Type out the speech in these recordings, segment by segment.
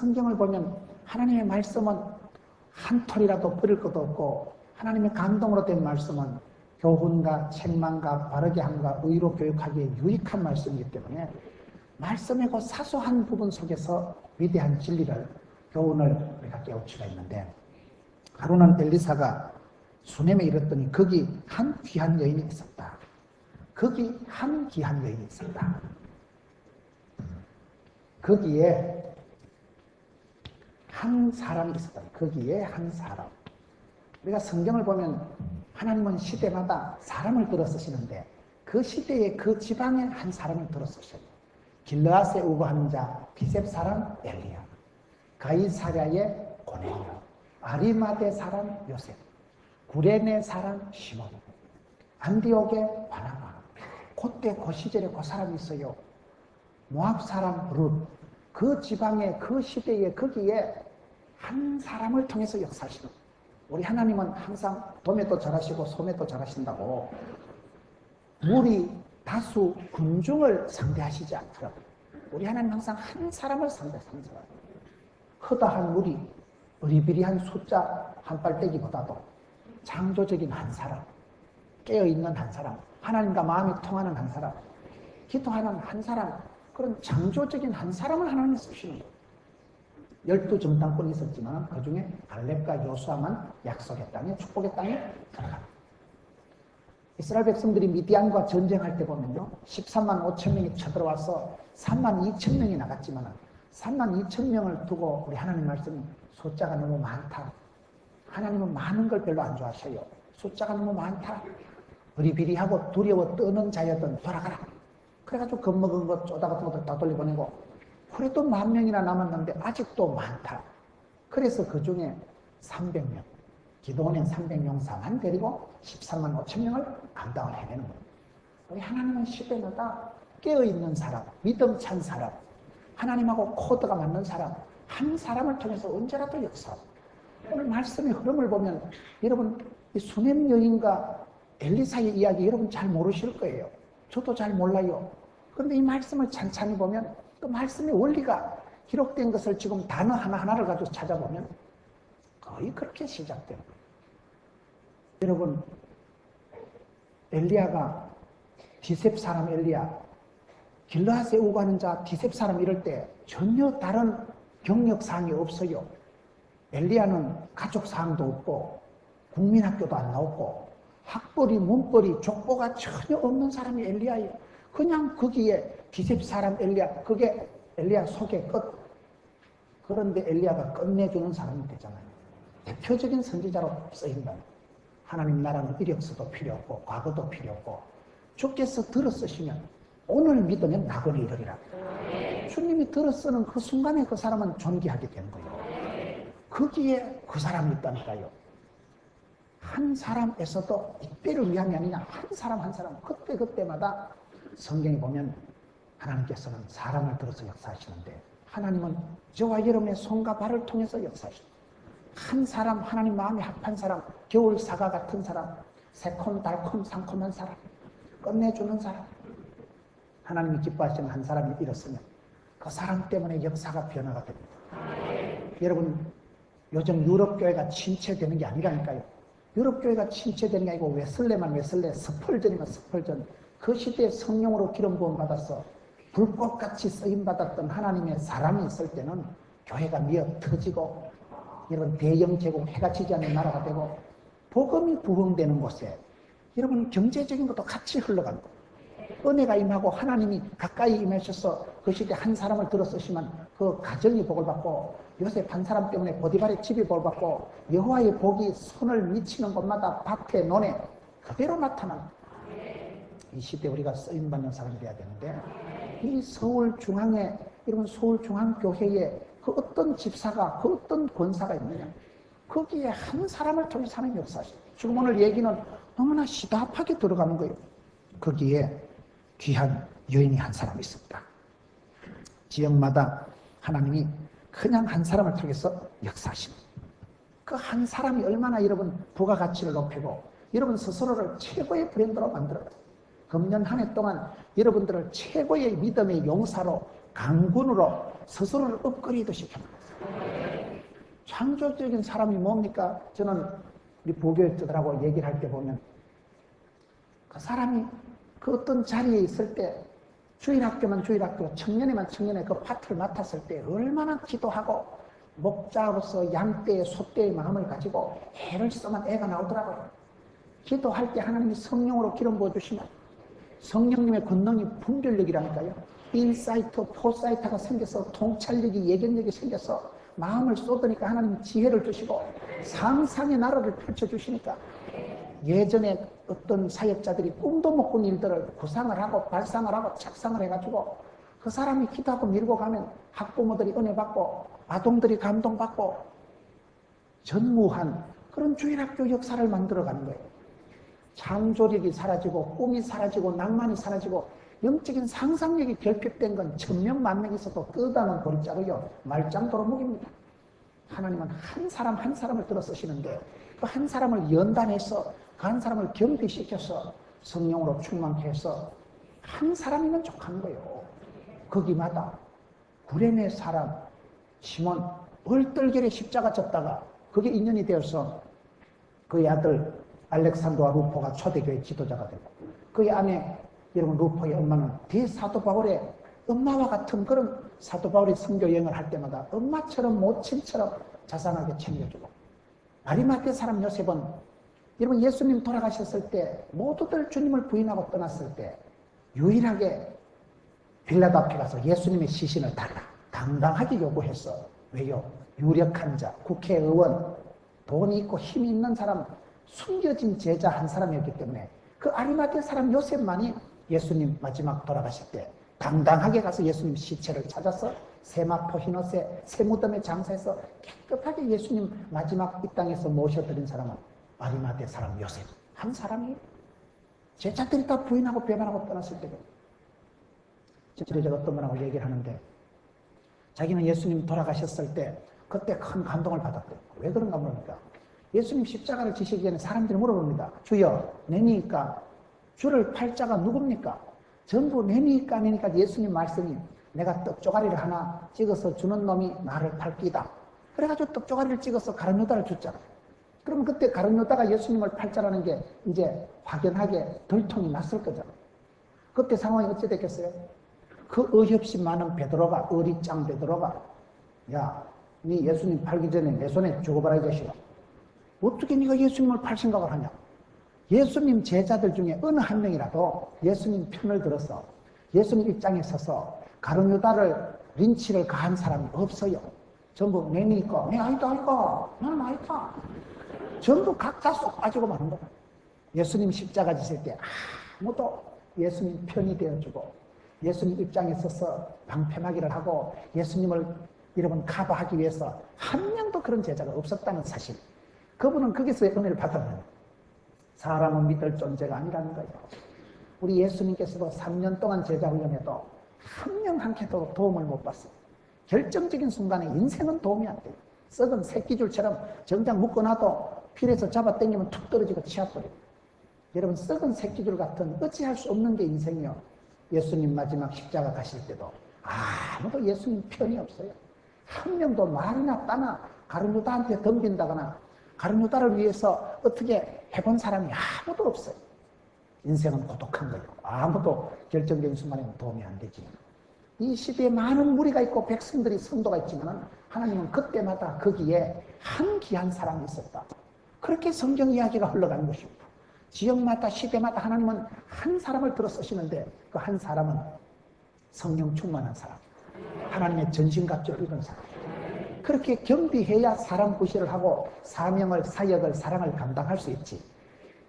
성경을 보면 하나님의 말씀은 한 톨이라도 버릴 것도 없고 하나님의 감동으로 된 말씀은 교훈과 책망과 바르게 함과 의로 교육하기에 유익한 말씀이기 때문에 말씀의 그 사소한 부분 속에서 위대한 진리를, 교훈을 우리가 깨울 수가 있는데, 하루는 엘리사가 수넴에 이르렀더니 거기 한 귀한 여인이 있었다. 거기 한 귀한 여인이 있었다. 거기에 한 사람이 있었다. 거기에 한 사람. 우리가 성경을 보면 하나님은 시대마다 사람을 들어 쓰시는데 그 시대에 그 지방에 한 사람을 들어 쓰셔요. 길르앗에 우거하는 자 비셉 사람 엘리야, 가이사랴의 고넬료, 아리마대 사람 요셉, 구레네 사람 시몬, 안디옥의 바나바. 그때 그 시절에 그 사람이 있어요. 모압 사람 룻. 그 지방에 그 시대에 거기에 한 사람을 통해서 역사하시는. 우리 하나님은 항상 돔에도 잘하시고 소매도 잘하신다고 물이 다수 군중을 상대하시지 않더라고요. 우리 하나님 항상 한 사람을 상대하세요. 허다한 물이 어리비리한 숫자 한 빨대기보다도 창조적인 한 사람, 깨어있는 한 사람, 하나님과 마음이 통하는 한 사람, 기도하는 한 사람, 그런 창조적인 한 사람을 하나님이 쓰시는 거예요. 12정탐꾼이 있었지만 그 중에 갈렙과 요수아만 약속의 땅에, 축복의 땅에 들어갑니다. 이스라엘 백성들이 미디안과 전쟁할 때 보면요, 13만 5천 명이 쳐들어와서 3만 2천 명이 나갔지만 3만 2천 명을 두고 우리 하나님 말씀이 숫자가 너무 많다. 하나님은 많은 걸 별로 안 좋아하셔요. 숫자가 너무 많다. 비리비리하고 두려워 떠는 자여든 돌아가라. 그래가지고 겁먹은 것, 쪼다 같은 것들 다 돌려보내고, 그래도 10,000명이나 남았는데 아직도 많다. 그래서 그 중에 300명, 기도원인 300용사만 데리고 13만 5천 명을 감당을 해내는 거예요. 우리 하나님은 시대마다 깨어있는 사람, 믿음 찬 사람, 하나님하고 코드가 맞는 사람, 한 사람을 통해서 언제라도 역사하고. 오늘 말씀의 흐름을 보면 여러분 이 수넴 여인과 엘리사의 이야기 여러분 잘 모르실 거예요. 저도 잘 몰라요. 그런데 이 말씀을 찬찬히 보면 그 말씀의 원리가 기록된 것을 지금 단어 하나하나를 가지고 찾아보면 거의 그렇게 시작돼요. 여러분, 엘리야가 디셉 사람 엘리야, 길르앗에 오가는 자 디셉 사람 이럴 때 전혀 다른 경력사항이 없어요. 엘리야는 가족사항도 없고 국민학교도 안 나오고 학벌이 문벌이 족보가 전혀 없는 사람이 엘리야예요. 그냥 거기에 디셉 사람 엘리야, 그게 엘리야 소개 끝. 그런데 엘리야가 끝내주는 사람이 되잖아요. 대표적인 선지자로 쓰인다. 하나님 나라는 이력서도 필요 없고 과거도 필요 없고 주께서 들어 쓰시면 오늘 믿으면 낙원에 이르리라. 주님이 들어 쓰는 그 순간에 그 사람은 존귀하게 되는 거예요. 거기에 그 사람이 있다니까요. 한 사람에서도 이때를 위함이 아니냐. 한 사람 그때마다 성경에 보면 하나님께서는 사람을 들어서 역사하시는데 하나님은 저와 여러분의 손과 발을 통해서 역사하십니다. 한 사람, 하나님 마음이 합한 사람, 겨울 사과 같은 사람, 새콤 달콤 상콤한 사람, 끝내주는 사람, 하나님이 기뻐하시는 한 사람이 일었으면 그 사람 때문에 역사가 변화가 됩니다. 여러분, 요즘 유럽교회가 침체되는 게 아니라니까요. 유럽교회가 침체되는 게 아니고 웨슬레만 웨슬레, 스펄전이면 스펄전. 그 시대에 성령으로 기름 부음 받아서 불꽃같이 쓰임받았던 하나님의 사람이 있을 때는 교회가 미어 터지고 이런 대형 제국 해가 지지 않는 나라가 되고 복음이 부흥되는 곳에 여러분 경제적인 것도 같이 흘러간다. 은혜가 임하고 하나님이 가까이 임하셔서 그 시대에 한 사람을 들어 쓰시면 그 가정이 복을 받고 요셉 한 사람 때문에 보디발의 집이 복을 받고 여호와의 복이 손을 미치는 곳마다 밭에 논에 그대로 나타나는 이 시대에 우리가 쓰임받는 사람이 돼야 되는데 이 서울중앙에 이런 서울중앙교회에 그 어떤 집사가 그 어떤 권사가 있느냐 거기에 한 사람을 통해서 하는 역사죠. 지금 오늘 얘기는 너무나 시다하게 들어가는 거예요. 거기에 귀한 여인이 한 사람이 있습니다. 지역마다 하나님이 그냥 한 사람을 통해서 역사하십니다. 그 한 사람이 얼마나 여러분 부가가치를 높이고 여러분 스스로를 최고의 브랜드로 만들어요. 금년 한 해 동안 여러분들을 최고의 믿음의 용사로 강군으로 스스로를 업그레이드 시켜놨어요. 창조적인 사람이 뭡니까? 저는 우리 보교육자들하고 얘기를 할 때 보면 그 사람이 그 어떤 자리에 있을 때 주일학교면 주일학교, 청년이면 청년의 그 파트를 맡았을 때 얼마나 기도하고 목자로서 양떼의 소떼의 마음을 가지고 애를 쓰면 애가 나오더라고요. 기도할 때 하나님이 성령으로 기름 부어주시면 성령님의 권능이 분별력이라니까요. 인사이트, 포사이트가 생겨서 통찰력이, 예견력이 생겨서 마음을 쏟으니까 하나님 지혜를 주시고 상상의 나라를 펼쳐주시니까 예전에 어떤 사역자들이 꿈도 못 꾼 일들을 구상을 하고 발상을 하고 착상을 해가지고 그 사람이 기도하고 밀고 가면 학부모들이 은혜 받고 아동들이 감동받고 전무한 그런 주일학교 역사를 만들어가는 거예요. 창조력이 사라지고 꿈이 사라지고 낭만이 사라지고 영적인 상상력이 결핍된 건 천명만명이 있어도 끝없는 보리자루요 말짱도로 묵입니다. 하나님은 한 사람 한 사람을 들어 쓰시는데 그 한 사람을 연단해서 그 한 사람을 겸비시켜서 성령으로 충만케 해서 한 사람이면 족한 거예요. 거기마다 구레네 사람 시몬 얼떨결에 십자가 졌다가 그게 인연이 되어서 그의 아들 알렉산더와 루포가 초대교회 지도자가 되고 그의 아내 여러분 루포의 엄마는 대사도 바울의 엄마와 같은 그런 사도 바울이 선교 여행을 할 때마다 엄마처럼 모친처럼 자상하게 챙겨주고 아리마대 사람 요셉은 여러분 예수님 돌아가셨을 때 모두들 주님을 부인하고 떠났을 때 유일하게 빌라도 앞에 가서 예수님의 시신을 달라 당당하게 요구했어. 왜요? 유력한 자, 국회의원, 돈이 있고 힘이 있는 사람, 숨겨진 제자 한 사람이었기 때문에 그 아리마대 사람 요셉만이 예수님 마지막 돌아가실 때 당당하게 가서 예수님 시체를 찾아서 세마포 흰옷에 세무덤에 장사해서 깨끗하게 예수님 마지막 이 땅에서 모셔드린 사람은 아리마대 사람 요셉 한 사람이 제자들이 다 부인하고 배반하고 떠났을 때고 제가 어떤 분하고 얘기를 하는데 자기는 예수님 돌아가셨을 때 그때 큰 감동을 받았대요. 왜 그런가 모르니까 예수님 십자가를 지시기 전에 사람들이 물어봅니다. 주여 내니까 주를 팔 자가 누굽니까? 전부 내니까 내니까 예수님 말씀이 내가 떡조가리를 하나 찍어서 주는 놈이 나를 팔 끼다. 그래가지고 떡조가리를 찍어서 가룟유다를 줬잖아. 그러면 그때 가룟유다가 예수님을 팔자라는 게 이제 확연하게 덜통이 났을 거잖아. 그때 상황이 어찌 됐겠어요? 그 어이없이 많은 베드로가 어리짱 베드로가 야, 네 예수님 팔기 전에 내 손에 죽어봐라 이 자식아. 어떻게 네가 예수님을 팔 생각을 하냐? 예수님 제자들 중에 어느 한 명이라도 예수님 편을 들어서 예수님 입장에 서서 가룟유다를 린치를 가한 사람이 없어요. 전부 내니까 내 아니다 나는 아니다. 전부 각자 쏙 빠지고 마는 거야. 예수님 십자가 지실 때 아무도 예수님 편이 되어주고 예수님 입장에 서서 방패막이를 하고 예수님을 여러분 커버하기 위해서 한 명도 그런 제자가 없었다는 사실. 그분은 거기서의 은혜를 받았는 사람은 믿을 존재가 아니라는 거예요. 우리 예수님께서도 3년 동안 제자 훈련해도 한 명 한 개도 도움을 못 받습니다. 결정적인 순간에 인생은 도움이 안 돼요. 썩은 새끼줄처럼 정작 묶어놔도 필에서 잡아 당기면 툭 떨어지고 치아버려요. 여러분 썩은 새끼줄 같은 어찌할 수 없는 게 인생이요. 예수님 마지막 십자가 가실 때도 아무도 예수님 편이 없어요. 한 명도 말이나 따나 가룟유다한테 덤빈다거나 가룟유다를 위해서 어떻게 해본 사람이 아무도 없어요. 인생은 고독한 거예요. 아무도 결정적인 순간에는 도움이 안 되지. 이 시대에 많은 무리가 있고 백성들이 성도가 있지만 하나님은 그때마다 거기에 한 귀한 사람이 있었다. 그렇게 성경 이야기가 흘러가는 것입니다. 지역마다 시대마다 하나님은 한 사람을 들어 쓰시는데 그 한 사람은 성령 충만한 사람, 하나님의 전신갑주를 입은 사람. 그렇게 겸비해야 사람 구실을 하고 사명을, 사역을, 사랑을 감당할 수 있지.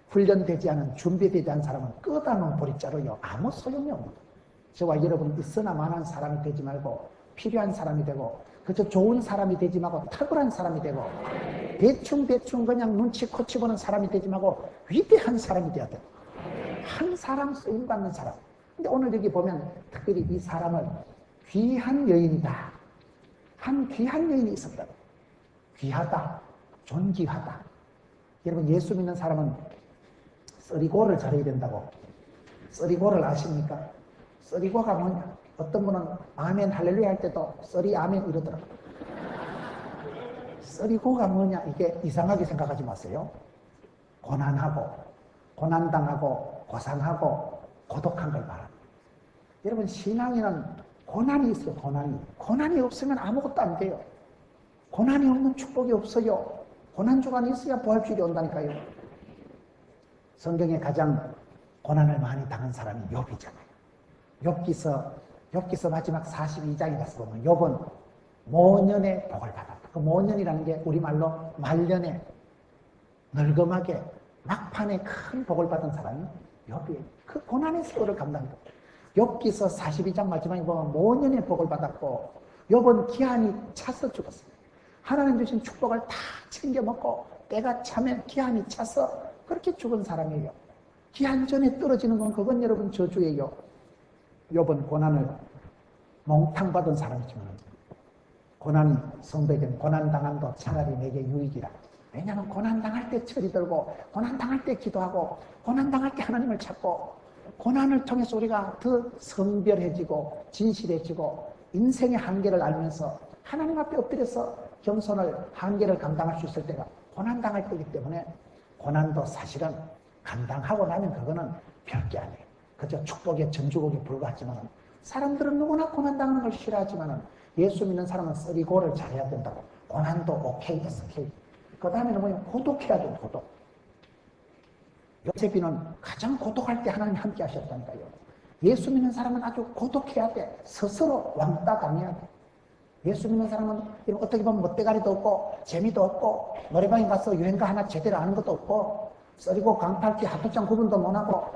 훈련되지 않은, 준비되지 않은 사람은 끝없는 보리자루요. 아무 소용이 없는. 저와 여러분 있으나 마나한 사람이 되지 말고 필요한 사람이 되고 그저 좋은 사람이 되지 말고 탁월한 사람이 되고 대충 그냥 눈치 코치 보는 사람이 되지 말고 위대한 사람이 되어야 돼. 한 사람 쓰임받는 사람. 근데 오늘 여기 보면 특별히 이 사람을 귀한 여인이다. 한 귀한 여인이 있었다. 귀하다. 존귀하다. 여러분 예수 믿는 사람은 썰이고를 잘해야 된다고. 썰이고를 아십니까? 썰이고가 뭐냐? 어떤 분은 아멘 할렐루야 할 때도 썰이 아멘 이러더라고요. 쓰리고가 뭐냐? 이게 이상하게 생각하지 마세요. 고난하고, 고난당하고, 고상하고, 고독한 걸 말합니다. 여러분, 신앙에는 고난이 있어요, 고난이. 고난이 없으면 아무것도 안 돼요. 고난이 없는 축복이 없어요. 고난주간이 있어야 부활주일이 온다니까요. 성경에 가장 고난을 많이 당한 사람이 욥이잖아요. 욥기서 마지막 42장에 가서 보면 욥은 모년의 복을 받았다. 그 모년이라는 게 우리말로 말년에 늙음하게 막판에 큰 복을 받은 사람이 욥이에요. 그 고난의 세월을 감당했다. 욥기서 42장 마지막에 보면 모년의 복을 받았고 욥은 기한이 차서 죽었어요. 하나님 주신 축복을 다 챙겨 먹고 때가 차면 기한이 차서 그렇게 죽은 사람이에요. 기한 전에 떨어지는 건 그건 여러분 저주예요. 욥은 고난을 몽탕 받은 사람이지만 고난이 성도에게는 고난당함도 차라리 내게 유익이라. 왜냐하면 고난당할 때 철이 들고 고난당할 때 기도하고 고난당할 때 하나님을 찾고 고난을 통해서 우리가 더 성별해지고 진실해지고 인생의 한계를 알면서 하나님 앞에 엎드려서 겸손을 한계를 감당할 수 있을 때가 고난당할 때이기 때문에 고난도 사실은 감당하고 나면 그거는 별게 아니에요. 그저 축복의 전주곡에 불과하지만 사람들은 누구나 고난당하는 걸 싫어하지만 예수 믿는 사람은 쓰리고를 잘해야 된다고. 고난도 오케이, SK. 그 다음에는 뭐냐? 고독해야 돼요, 고독. 요셉이는 가장 고독할 때 하나님 함께 하셨다니까요. 예수 믿는 사람은 아주 고독해야 돼. 스스로 왕따 당해야 돼. 예수 믿는 사람은 어떻게 보면 멋대가리도 없고 재미도 없고 노래방에 가서 유행가 하나 제대로 아는 것도 없고 썰이고 강팔기 하도장 구분도 못하고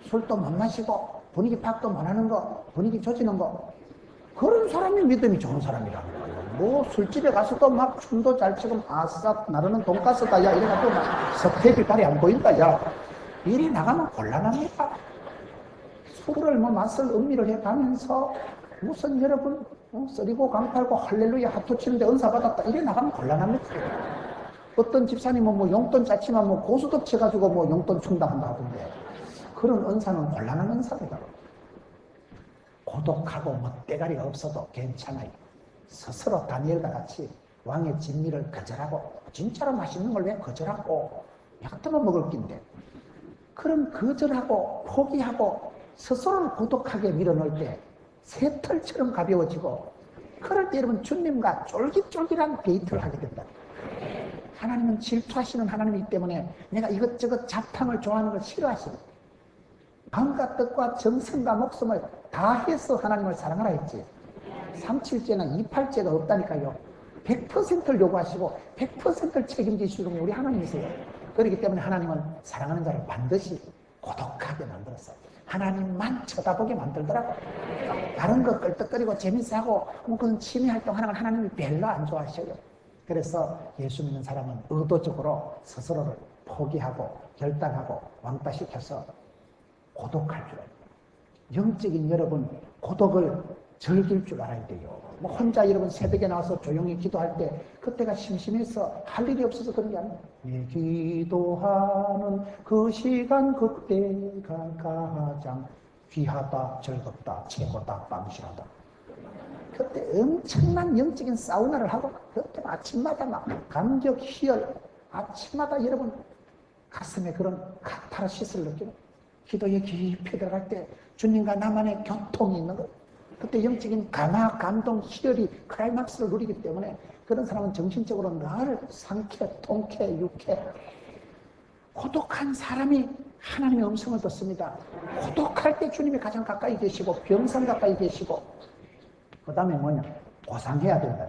술도 못 마시고 분위기 파악도 못하는 거, 분위기 조지는 거, 그런 사람이 믿음이 좋은 사람이라는 거예요. 뭐 술집에 가서도 막 춤도 잘 추고 아싸 나르는 돈가스다 야 이래가지고 막 석태비 발이 안 보인다 야 이리 나가면 곤란합니다. 술을 뭐 맛을 음미를 해가면서 무슨 여러분 썰이고 강팔고 할렐루야 하토 치는데 은사 받았다 이래 나가면 곤란합니다. 어떤 집사님은 뭐 용돈 짜치만 뭐 고수도 쳐가지고 뭐 용돈 충당한다 하던데 그런 은사는 곤란한 은사입니다. 고독하고 멋대가리가 없어도 괜찮아요. 스스로 다니엘과 같이 왕의 진미를 거절하고 진짜로 맛있는 걸 왜 거절하고 약도만 먹을 낀데 그런 거절하고 포기하고 스스로를 고독하게 밀어넣을 때 새털처럼 가벼워지고 그럴 때 여러분 주님과 쫄깃쫄깃한 데이트를 하게 된다. 하나님은 질투하시는 하나님이기 때문에 내가 이것저것 잡탕을 좋아하는 걸 싫어하십니다. 마음과 뜻과 정성과 목숨을 다해서 하나님을 사랑하라 했지. 3,7제나 2,8제가 없다니까요. 100%를 요구하시고 100%를 책임지시는 분이 우리 하나님이세요. 그렇기 때문에 하나님은 사랑하는 자를 반드시 고독하게 만들었어요. 하나님만 쳐다보게 만들더라고. 다른 거 끌떡거리고 재밌어하고 그런 취미활동 하는 걸 하나님이 별로 안 좋아하셔요. 그래서 예수 믿는 사람은 의도적으로 스스로를 포기하고 결단하고 왕따시켜서 고독할 줄 알아요. 영적인 여러분 고독을 즐길 줄 알아야 돼요. 뭐 혼자 여러분 새벽에 나와서 조용히 기도할 때 그때가 심심해서 할 일이 없어서 그런 게 아니에요. 내 기도하는 그 시간 그때가 가장 귀하다 즐겁다 최고다 빵실하다. 그때 엄청난 영적인 사우나를 하고 그때 아침마다 막 감격 희열 아침마다 여러분 가슴에 그런 카타르시스를 느끼고 기도에 깊이 들어갈 때 주님과 나만의 교통이 있는 것. 그때 영적인 감화, 감동, 희열이 클라이막스를 누리기 때문에 그런 사람은 정신적으로 늘 상쾌, 통쾌, 유쾌. 고독한 사람이 하나님의 음성을 듣습니다. 고독할 때 주님이 가장 가까이 계시고 병상 가까이 계시고 그 다음에 뭐냐? 고상해야 된다.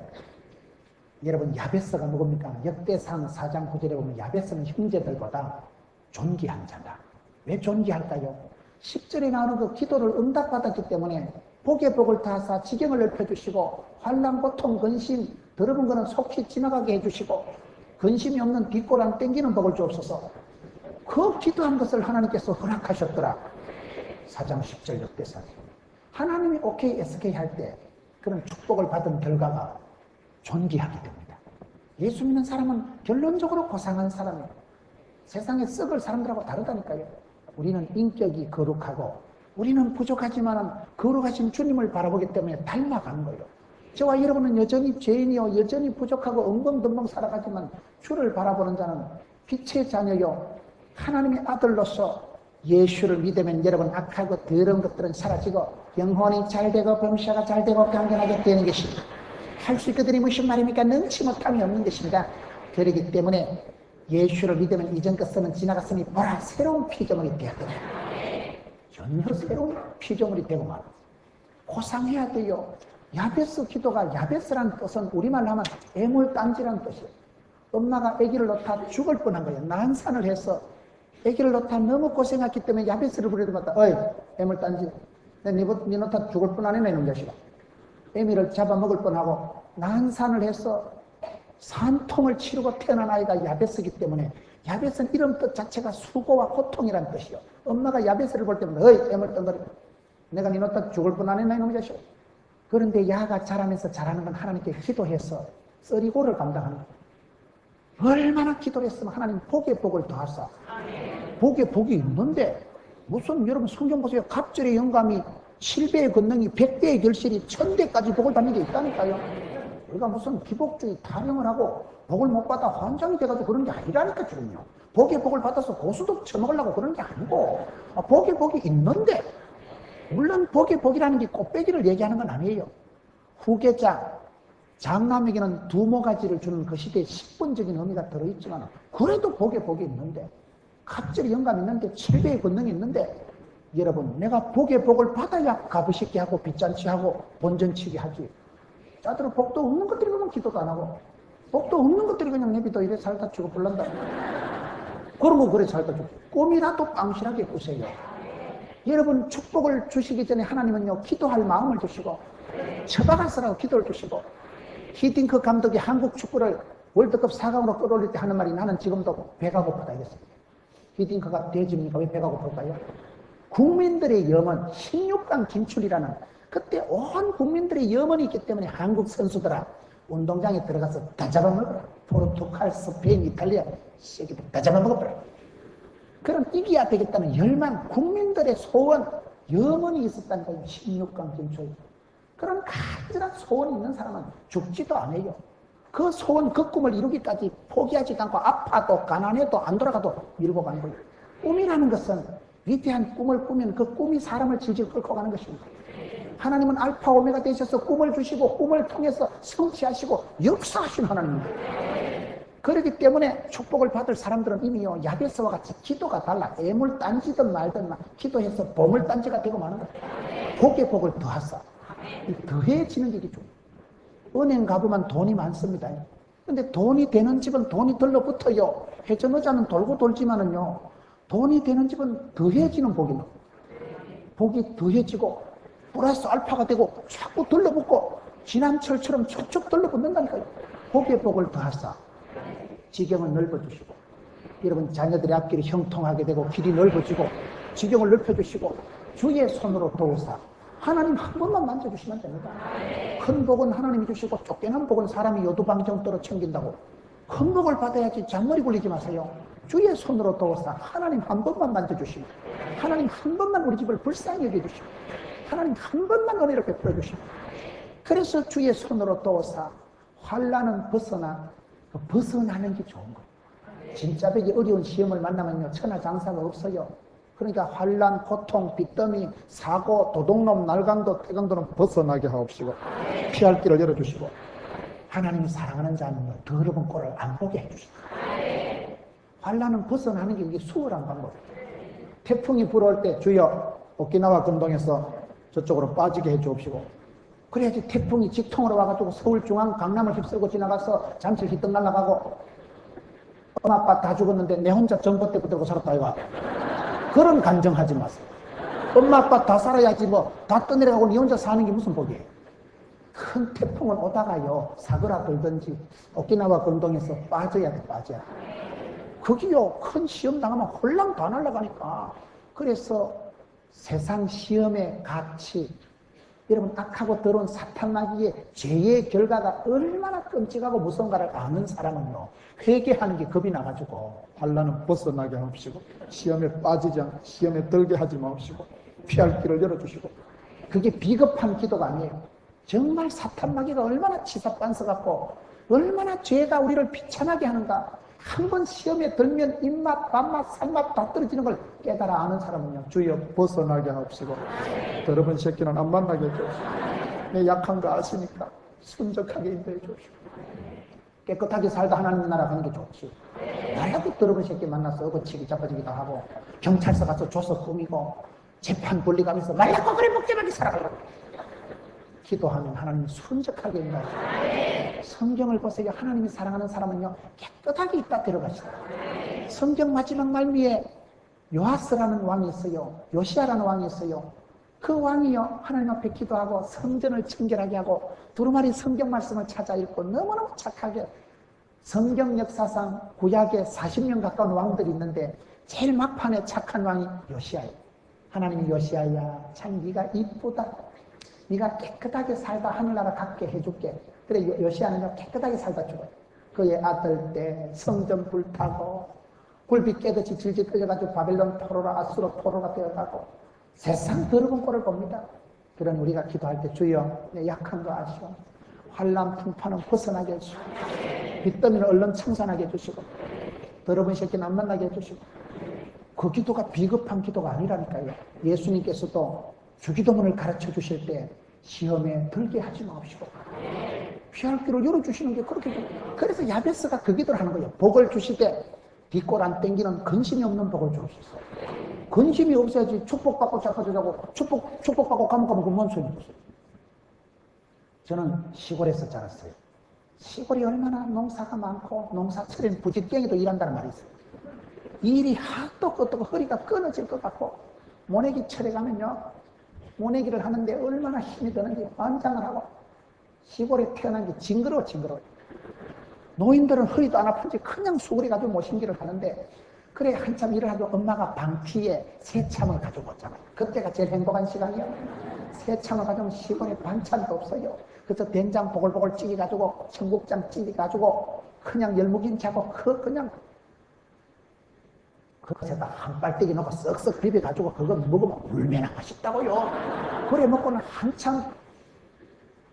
여러분 야베스가 누굽니까? 역대상 4장 9절에 보면 야베스는 형제들보다 존귀한 자다. 왜 존귀할까요? 10절에 나오는 그 기도를 응답받았기 때문에 복의 복을 타사 지경을 넓혀주시고 환난, 고통, 근심 더러운 거는 속히 지나가게 해주시고 근심이 없는 뒷골안 땡기는 복을 주옵소서. 그 기도한 것을 하나님께서 허락하셨더라. 4장 10절 역대상. 하나님이 오케이 SK 할 때 그런 축복을 받은 결과가 존귀하게 됩니다. 예수 믿는 사람은 결론적으로 고상한 사람이에요. 세상에 썩을 사람들하고 다르다니까요. 우리는 인격이 거룩하고 우리는 부족하지만 거룩하신 주님을 바라보기 때문에 닮아가는 거예요. 저와 여러분은 여전히 죄인이요 여전히 부족하고 엉벙덩벙 살아가지만 주를 바라보는 자는 빛의 자녀요 하나님의 아들로서 예수를 믿으면 여러분 악하고 더러운 것들은 사라지고 영혼이 잘되고 범사가 잘되고 강건하게 되는 것입니다. 할 수 있거든이 무슨 말입니까? 능치 못함이 없는 것입니다. 그렇기 때문에 예수를 믿으면 이전 것은 지나갔으니 보라 새로운 피조물이 되었더라. 전혀 새로운 피조물이 되고 말아. 고상해야 돼요. 야베스 기도가 야베스라는 뜻은 우리말로 하면 애물단지라는 뜻이에요. 엄마가 아기를 놓다 죽을 뻔한 거예요. 난산을 해서 아기를 놓다 너무 고생했기 때문에 야베스를 부르더마다 어이 애물단지 네 놓다 죽을 뻔하네 이놈 자식아. 애미를 잡아먹을 뻔하고 난산을 해서 산통을 치르고 태어난 아이가 야베스이기 때문에 야베스는 이름 뜻 자체가 수고와 고통이라는 뜻이요. 엄마가 야베스를 볼 때마다 어이 애물단거리 내가 네 놓다 죽을 뻔하네 이놈 자식아. 그런데 야가 자라면서 자라는 건 하나님께 기도해서 썰이고를 감당하는 거예요. 얼마나 기도를 했으면 하나님 복에 복을 더하사. 복에 복이 있는데 무슨 여러분 성경 보세요. 갑절의 영감이 7배의 권능이 100배의 결실이 1000배까지 복을 받는 게 있다니까요. 우리가 무슨 기복주의 타령을 하고 복을 못 받아 환장이 돼가지고 그런 게 아니라니까 지금요. 복에 복을 받아서 고수도 쳐먹으려고 그런 게 아니고 복에 복이 있는데 물론 복에 복이라는 게 꽃배기를 얘기하는 건 아니에요. 후계자 장남에게는 두모가지를 주는 그 시대의 10분적인 의미가 들어있지만 그래도 복에 복이 있는데 갑절의 영감이 있는데 7배의 권능이 있는데 여러분 내가 복에 복을 받아야 가부식게 하고 빚잔치 하고 본전치기 하지. 자들은 복도 없는 것들이 그러면 기도도 안 하고 복도 없는 것들이 그냥 내비도 이래 살다 치고 불난다. 그런 거 그래 살다 치고 꿈이라도 빵실하게 꾸세요. 여러분 축복을 주시기 전에 하나님은요 기도할 마음을 주시고 처박을 쓰라고 기도를 주시고 히딩크 감독이 한국 축구를 월드컵 4강으로 끌어올릴 때 하는 말이 나는 지금도 배가 고프다 이랬습니다. 히딩크가 돼지입니까? 왜 배가 고플까요? 국민들의 염원 16강 진출이라는 그때 온 국민들의 염원이 있기 때문에 한국 선수들아 운동장에 들어가서 다 잡아먹어라. 포르투갈, 스페인, 이탈리아 새끼들 다 잡아먹어라. 그럼 이겨야 되겠다는 열망, 국민들의 소원, 염원이 있었다는 거예요. 16강 진출. 그런 간절한 소원이 있는 사람은 죽지도 않아요. 그 소원, 그 꿈을 이루기까지 포기하지 않고 아파도 가난해도 안 돌아가도 밀고 가는 거예요. 꿈이라는 것은 위대한 꿈을 꾸면 그 꿈이 사람을 질질 끌고 가는 것입니다. 하나님은 알파 오메가 되셔서 꿈을 주시고 꿈을 통해서 성취하시고 역사하신 하나님입니다. 그렇기 때문에 축복을 받을 사람들은 이미요 야베스와 같이 기도가 달라. 애물단지든 말든 기도해서 보물단지가 되고 마는 거예요. 복에 복을 더하사. 더해지는 게 좋아요. 은행 가보면 돈이 많습니다. 근데 돈이 되는 집은 돈이 들러붙어요. 회전의자는 돌고 돌지만은요 돈이 되는 집은 더해지는 복이 나요. 복이 더해지고 플러스 알파가 되고 자꾸 들러붙고 지난철처럼 촉촉 들러붙는다니까요. 복에 복을 더하사. 지경을 넓어주시고 여러분 자녀들의 앞길이 형통하게 되고 길이 넓어지고 지경을 넓혀주시고 주의 손으로 도우사. 하나님 한 번만 만져주시면 됩니다. 큰 복은 하나님이 주시고 쫓겨난 복은 사람이 요두방정도로 챙긴다고. 큰 복을 받아야지 잔머리 굴리지 마세요. 주의 손으로 도우사. 하나님 한 번만 만져주시고 하나님 한 번만 우리 집을 불쌍히 여겨주시고 하나님 한 번만 은혜를 베풀어 주시고 그래서 주의 손으로 도우사. 환난은 벗어나는 게 좋은 거예요. 진짜 되게 어려운 시험을 만나면요 천하장사가 없어요. 그러니까 환난, 고통, 빚더미, 사고, 도둑놈, 날강도, 태강도는 벗어나게 하옵시고 피할 길을 열어주시고 하나님이 사랑하는 자는 더러운 꼴을 안 보게 해주시고 환난은 벗어나는 게 이게 수월한 방법이에요. 태풍이 불어올 때 주여 오키나와 근동에서 저쪽으로 빠지게 해주옵시고 그래야지 태풍이 직통으로 와가지고 서울 중앙 강남을 휩쓸고 지나가서 잠실 휘떡 날아가고 엄마 아빠 다 죽었는데 내 혼자 전봇대 붙들고 살았다 이거. 그런 간정하지 마세요. 엄마 아빠 다 살아야지 뭐 다 떠내려가고 니 혼자 사는 게 무슨 복이에요. 큰 태풍은 오다가요 사그라 들든지 오키나와 근동에서 빠져야 돼. 빠져야 돼. 거기요 큰 시험 당하면 홀랑 다 날아가니까. 그래서 세상 시험의 가치 여러분 악하고 더러운 사탄마귀의 죄의 결과가 얼마나 끔찍하고 무서운가를 아는 사람은요 회개하는 게 겁이 나가지고 환난은 벗어나게 하옵시고 시험에 빠지지 않고 시험에 들게 하지 마옵시고 피할 길을 열어주시고 그게 비겁한 기도가 아니에요. 정말 사탄 마귀가 얼마나 치사빤서 같고 얼마나 죄가 우리를 비참하게 하는가. 한번 시험에 들면 입맛, 밥맛, 살맛 다 떨어지는 걸 깨달아 아는 사람은요, 주여 벗어나게 하옵시고 더러운 새끼는 안 만나게 해주옵시고 내 약한 거 아시니까 순적하게 인도해 주옵시고 깨끗하게 살다 하나님 나라 가는 게 좋지. 나라도 더러운 새끼 만나서 어거치기 자빠지기도 하고 경찰서 가서 줘서 꾸미고 재판 벌리가면서 말라고 그래 먹지마게 살아가려고. 기도하면 하나님 순적하게 인도하시고 성경을 보세요. 하나님이 사랑하는 사람은요 깨끗하게 있다 들어가시다. 성경 마지막 말미에 요아스라는 왕이 있어요. 요시아라는 왕이 있어요. 그 왕이요 하나님 앞에 기도하고 성전을 청결하게 하고 두루마리 성경 말씀을 찾아 읽고 너무너무 착하게. 성경 역사상 구약에 40년 가까운 왕들이 있는데 제일 막판에 착한 왕이 요시아예요. 하나님이 요시아야 참 네가 이쁘다. 네가 깨끗하게 살다 하늘나라 갖게 해줄게. 그래 요시아는요 깨끗하게 살다 죽어요. 그의 아들 때 성전 불타고 굴비 깨듯이 질질 끌려가지고 바벨론 포로라 아수르 포로가 되어가고 세상 더러운 꼴을 봅니다. 그런 우리가 기도할 때 주여 내 약한 거 아시오. 환난 풍파는 벗어나게 해주시고 빚더미는 얼른 청산하게 해주시고 더러운 새끼는 안 만나게 해주시고. 그 기도가 비겁한 기도가 아니라니까요. 예수님께서도 주기도문을 가르쳐 주실 때 시험에 들게 하지 마옵시고 피할 길을 열어주시는 게 그렇게. 그래서 야베스가 그 기도를 하는 거예요. 복을 주시되 뒷골 안 땡기는 근심이 없는 복을 주옵소서. 근심이 없어야지 축복받고 자빠져자고 축복받고 감옥 가면 그뭔 소용이 없어요. 저는 시골에서 자랐어요. 시골이 얼마나 농사가 많고 농사철엔 부짓갱이도 일한다는 말이 있어요. 일이 하도 끄떡 허리가 끊어질 것 같고 모내기 철에 가면요 모내기를 하는데 얼마나 힘이 드는지 환장을 하고 시골에 태어난 게 징그러워. 노인들은 허리도 안 아픈지 그냥 수그리 가지고 모신기를 하는데 그래 한참 일을 하고 엄마가 방피에 새참을 가지고 왔잖아요. 그때가 제일 행복한 시간이요. 새참을 가지고 시골에 반찬도 없어요. 그래서 된장 보글보글 찌개가지고 청국장 찌개가지고 그냥 열무김 자고 그냥 그것에다 한 빨대기 넣고 쓱쓱 비벼가지고 그거 먹으면 얼마나 맛있다고요. 그래 먹고는 한참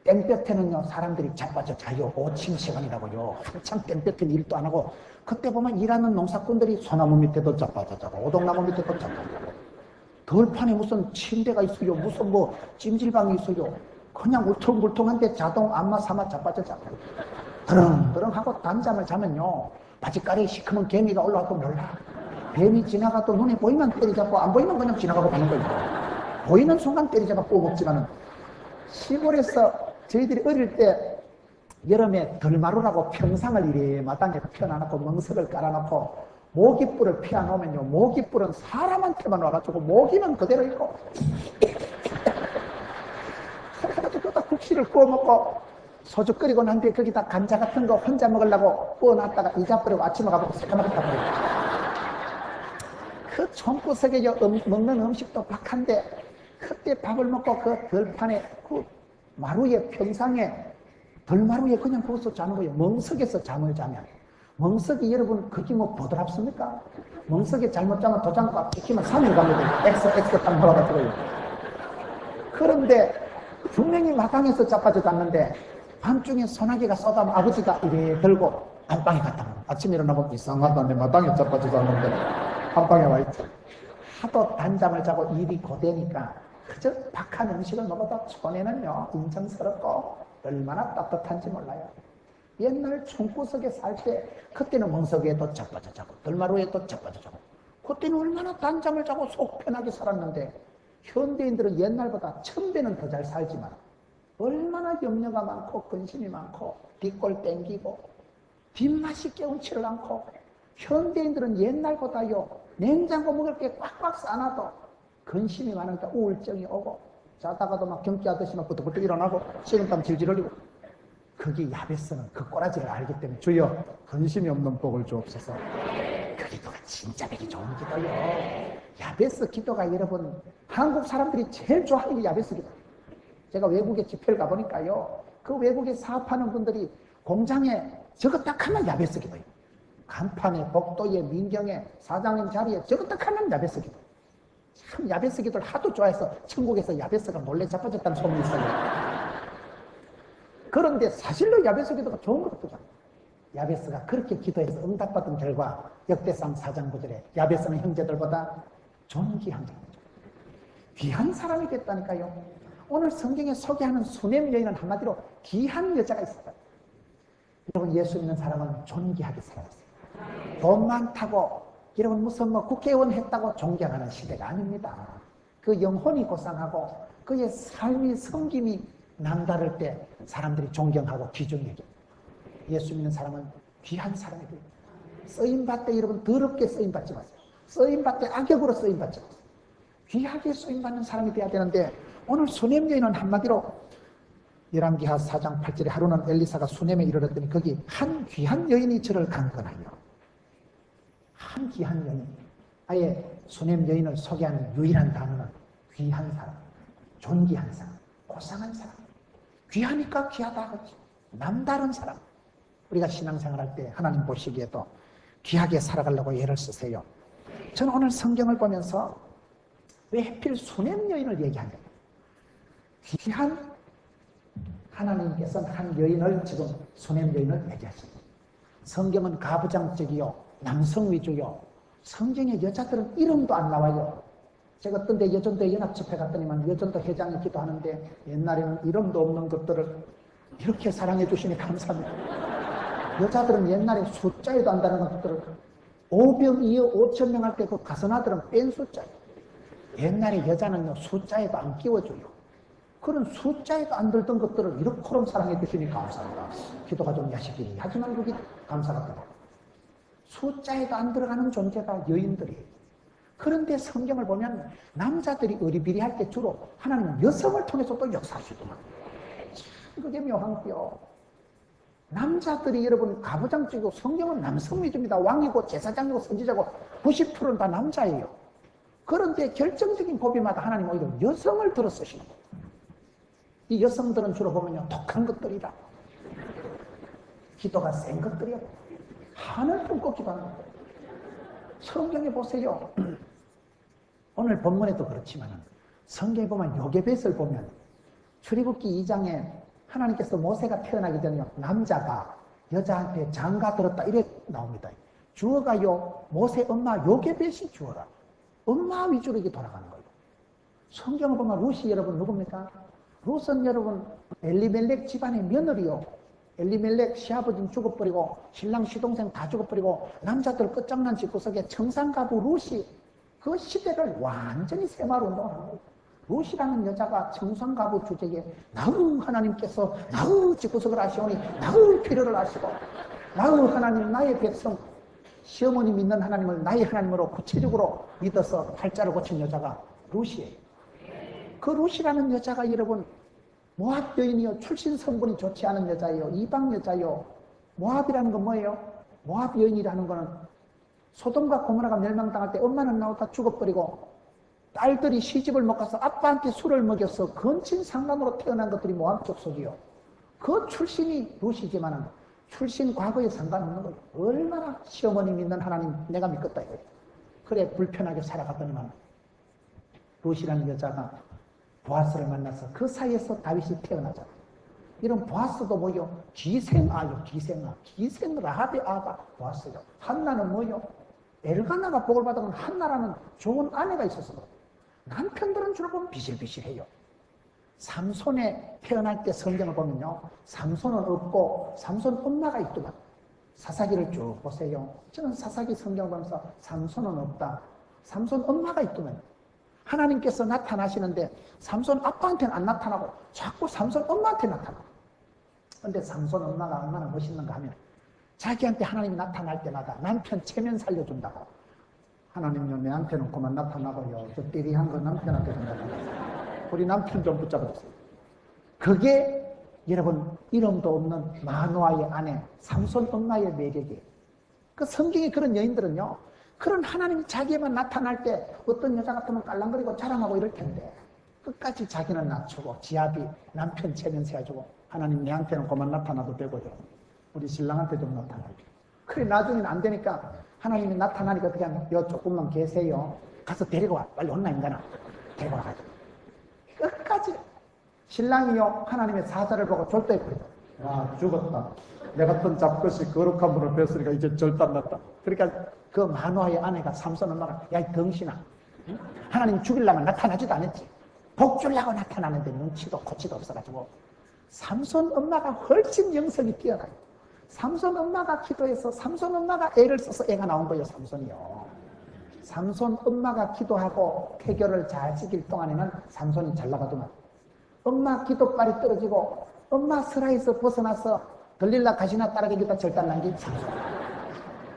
땡볕에는요 사람들이 자빠져 자요. 오침 시간이라고요. 한참 땡볕에는 일도 안 하고 그때 보면 일하는 농사꾼들이 소나무 밑에도 자빠져 자고 오동나무 밑에도 자빠져 자고 덜판에 무슨 침대가 있어요. 무슨 뭐 찜질방이 있어요. 그냥 울퉁불퉁한데 자동 안마 삼아 자빠져 자고 드렁드렁하고 단잠을 자면요 바지가리에 시커먼 개미가 올라와서 놀라. 뱀이 지나가도 눈에 보이면 때리잡고 안 보이면 그냥 지나가고 가는 거예요. 보이는 순간 때리잡아 뽑먹지만은 시골에서 저희들이 어릴 때 여름에 덜마루라고 평상을 이래 마당에 펴놔놓고 멍석을 깔아놓고 모기뿔을 피워놓으면요 모기뿔은 사람한테만 와가지고 모기는 그대로 있고 그래가지고 그다 국시를 구워 먹고 소주 끓이고 난 뒤에 거기다 감자 같은 거 혼자 먹으려고 구워놨다가 잊어버리고 아침에 가보고 새까맣게 타버려요. 그 총구석에 먹는 음식도 박한데 그때 밥을 먹고 그 덜판에 그 마루에 평상에 덜마루에 그냥 거기서 자는 거예요. 멍석에서 잠을 자면 멍석이 여러분 그게 뭐 보드랍습니까? 멍석에 잘못 자면 도장과 찍히면 산을 가면 돼요. 엑스 딱 몰아가지고요. 그런데 분명히 마당에서 자빠져 잤는데 밤중에 소나기가 쏟아면 아버지가 이래 들고 안방에 갔다 와. 아침에 일어나보면 이상하다. 내 마당에 자빠져 잤는데 안방에 와있죠. 하도 단잠을 자고 일이 고되니까 그저 박한 음식을 먹어도 촌에는요 인정스럽고 얼마나 따뜻한지 몰라요. 옛날 총구석에 살 때 그때는 멍석에도 자빠져 자고 들마루에도 자빠져 자고 그때는 얼마나 단잠을 자고 속 편하게 살았는데 현대인들은 옛날보다 1000배는 더 잘 살지만 얼마나 염려가 많고 근심이 많고 뒷골 땡기고 뒷맛이 깨운치를 않고 현대인들은 옛날보다요 냉장고 먹을 게 꽉꽉 싸놔도 근심이 많으니까 우울증이 오고 자다가도 막 경기하듯이 막 부득부득 일어나고 식은땀 질질 흘리고 그게 야베스는 그 꼬라지를 알기 때문에 주여 근심이 없는 복을 주옵소서. 그 기도가 진짜 되게 좋은 기도요. 야베스 기도가 여러분 한국 사람들이 제일 좋아하는 게 야베스 기도. 제가 외국에 집회를 가보니까요 그 외국에 사업하는 분들이 공장에 저거 딱 하면 야베스 기도예요. 간판에 복도에 민경에 사장님 자리에 저거 딱 하면 야베스 기도. 참 야베스 기도를 하도 좋아해서 천국에서 야베스가 몰래 자빠졌다는 소문이 있어요. 그런데 사실로 야베스 기도가 좋은 것도 야베스가 그렇게 기도해서 응답받은 결과 역대상 4장 9절에 야베스는 형제들보다 존귀한 자, 귀한 사람이 됐다니까요. 오늘 성경에 소개하는 수넴 여인은 한마디로 귀한 여자가 있었다. 여러분, 예수 믿는 사람은 존귀하게 살아갔어요. 돈 많다고 여러분 무슨 뭐 국회의원 했다고 존경하는 시대가 아닙니다. 그 영혼이 고상하고 그의 삶이 섬김이 남다를 때 사람들이 존경하고 귀중히 여겨요. 예수 믿는 사람은 귀한 사람이 돼요. 쓰임받되 여러분 더럽게 쓰임받지 마세요. 쓰임받되 악역으로 쓰임받지 마세요. 귀하게 쓰임받는 사람이 돼야 되는데 오늘 수넴 여인은 한마디로 열왕기하 4장 8절에 하루는 엘리사가 수넴에 이르렀더니 거기 한 귀한 여인이 저를 강건하여. 한 귀한 여인. 아예 수넴 여인을 소개하는 유일한 단어는 귀한 사람, 존귀한 사람, 고상한 사람. 귀하니까 귀하다 하지. 남다른 사람. 우리가 신앙생활할 때 하나님 보시기에도 귀하게 살아가려고 애를 쓰세요. 저는 오늘 성경을 보면서 왜 하필 수넴 여인을 얘기하냐. 귀한 하나님께서는 한 여인을 지금 수넴 여인을 얘기하십니다. 성경은 가부장적이요, 남성 위주요. 성경에 여자들은 이름도 안 나와요. 제가 어떤 데 여전도 연합집회 갔더니만 여전도 회장이 기도하는데 옛날에는 이름도 없는 것들을 이렇게 사랑해 주시니 감사합니다. 여자들은 옛날에 숫자에도 안다는 것들을 5병, 2여, 5천 명 할 때 그 가서나들은 뺀 숫자예요. 옛날에 여자는요 숫자에도 안 끼워줘요. 그런 숫자에도 안 들던 것들을 이렇게 사랑해 주시니 감사합니다. 기도가 좀 야식이니 하지만 그게 감사가 들어요. 숫자에도 안 들어가는 존재가 여인들이에요. 그런데 성경을 보면 남자들이 의리비리할 때 주로 하나님은 여성을 통해서 또 역사하시더라고요. 그게 묘한 거요. 남자들이 여러분 가부장적이고 성경은 남성 위주입니다. 왕이고 제사장이고 선지자고 90%는 다 남자예요. 그런데 결정적인 고비마다 하나님 오히려 여성을 들어 쓰시는 거예요. 이 여성들은 주로 보면요 독한 것들이라, 기도가 센 것들이야. 하늘 품고 기도하는 거예요. 성경에 보세요. 오늘 본문에도 그렇지만 성경에 보면 요게벳을 보면 출애굽기 2장에 하나님께서 모세가 태어나기 전에 남자가 여자한테 장가 들었다 이래 나옵니다. 주어가요 모세 엄마 요게벳이 주어라. 엄마 위주로 이게 돌아가는 거예요. 성경을 보면 룻이 여러분 누굽니까? 룻은 여러분 엘리멜렉 집안의 며느리요. 엘리멜렉 시아버지는 죽어버리고 신랑 시동생 다 죽어버리고 남자들 끝장난 집구석에 청산가부 룻이 그 시대를 완전히 새마을운동을 하는 거예요. 룻이라는 여자가 청산가부 주제에 나의 하나님께서 나의 집구석을 아시오니 나의 필요를 아시고 나의 하나님 나의 백성 시어머니 믿는 하나님을 나의 하나님으로 구체적으로 믿어서 팔자를 고친 여자가 룻이에요. 그 룻이라는 여자가 여러분 모압 여인이요 출신 성분이 좋지 않은 여자예요. 이방 여자예요. 모압이라는 건 뭐예요? 모압 여인이라는 거는 소돔과 고모라가 멸망당할 때 엄마는 나오다 죽어버리고 딸들이 시집을 못 가서 아빠한테 술을 먹여서 건친 상간으로 태어난 것들이 모압 족속이요. 그 출신이 룻이지만은 출신 과거에 상관없는 거예요. 얼마나 시어머니 믿는 하나님 내가 믿겠다 이거예요. 그래 불편하게 살아갔더니만 룻이라는 여자가 보아스를 만나서 그 사이에서 다윗이 태어나잖아요. 이런 보아스도 뭐요? 기생아요. 기생 라합의 아가 보아스요. 한나는 뭐요? 엘가나가 복을 받으면 한나라는 좋은 아내가 있어서 남편들은 주로 보면 비실비실해요. 삼손에 태어날 때 성경을 보면요 삼손은 없고 삼손 엄마가 있더만. 사사기를 쭉 보세요. 저는 사사기 성경을 보면서 삼손은 없다. 삼손 엄마가 있더만. 하나님께서 나타나시는데 삼손 아빠한테는 안 나타나고 자꾸 삼손 엄마한테 나타나고. 그런데 삼손 엄마가 얼마나 멋있는가 하면 자기한테 하나님이 나타날 때마다 남편 체면 살려준다고. 하나님요 내 남편은 그만 나타나고요 저 띠리한 거 남편한테 좀 나타나세요. 우리 남편 좀 붙잡아주세요. 그게 여러분 이름도 없는 마노아의 아내 삼손 엄마의 매력이에요. 그 성경에 그런 여인들은요 그런 하나님이 자기에만 나타날 때 어떤 여자 같으면 깔랑거리고 자랑하고 이럴 텐데 끝까지 자기는 낮추고 지압이 남편 체면 세워주고 하나님 내한테는 그만 나타나도 되고요 우리 신랑한테 좀 나타나요. 그래 나중에는 안 되니까 하나님이 나타나니까 어떻게 하면 요 조금만 계세요. 가서 데리고 와. 빨리 온나 인간아. 데리고 와가지고. 끝까지 신랑이요 하나님의 사자를 보고 졸도해버리고 와, 죽었다. 내 같은 잡것이 거룩한 분을 뵀으니까 이제 절단났다. 그러니까 그 마노아의 아내가 삼손 엄마가, 야, 이 덩신아. 응? 하나님 죽이려면 나타나지도 않았지. 복 주려고 나타나는데 눈치도 코치도 없어가지고. 삼손 엄마가 훨씬 영성이 뛰어나요. 삼손 엄마가 기도해서 삼손 엄마가 애를 써서 애가 나온 거예요, 삼손이요. 삼손 엄마가 기도하고 태교를 잘 지킬 동안에는 삼손이 잘 나가더만. 엄마 기도빨이 떨어지고 엄마 슬라에서 벗어나서 들릴라 가시나 따라다니다 절단난 게 삼손.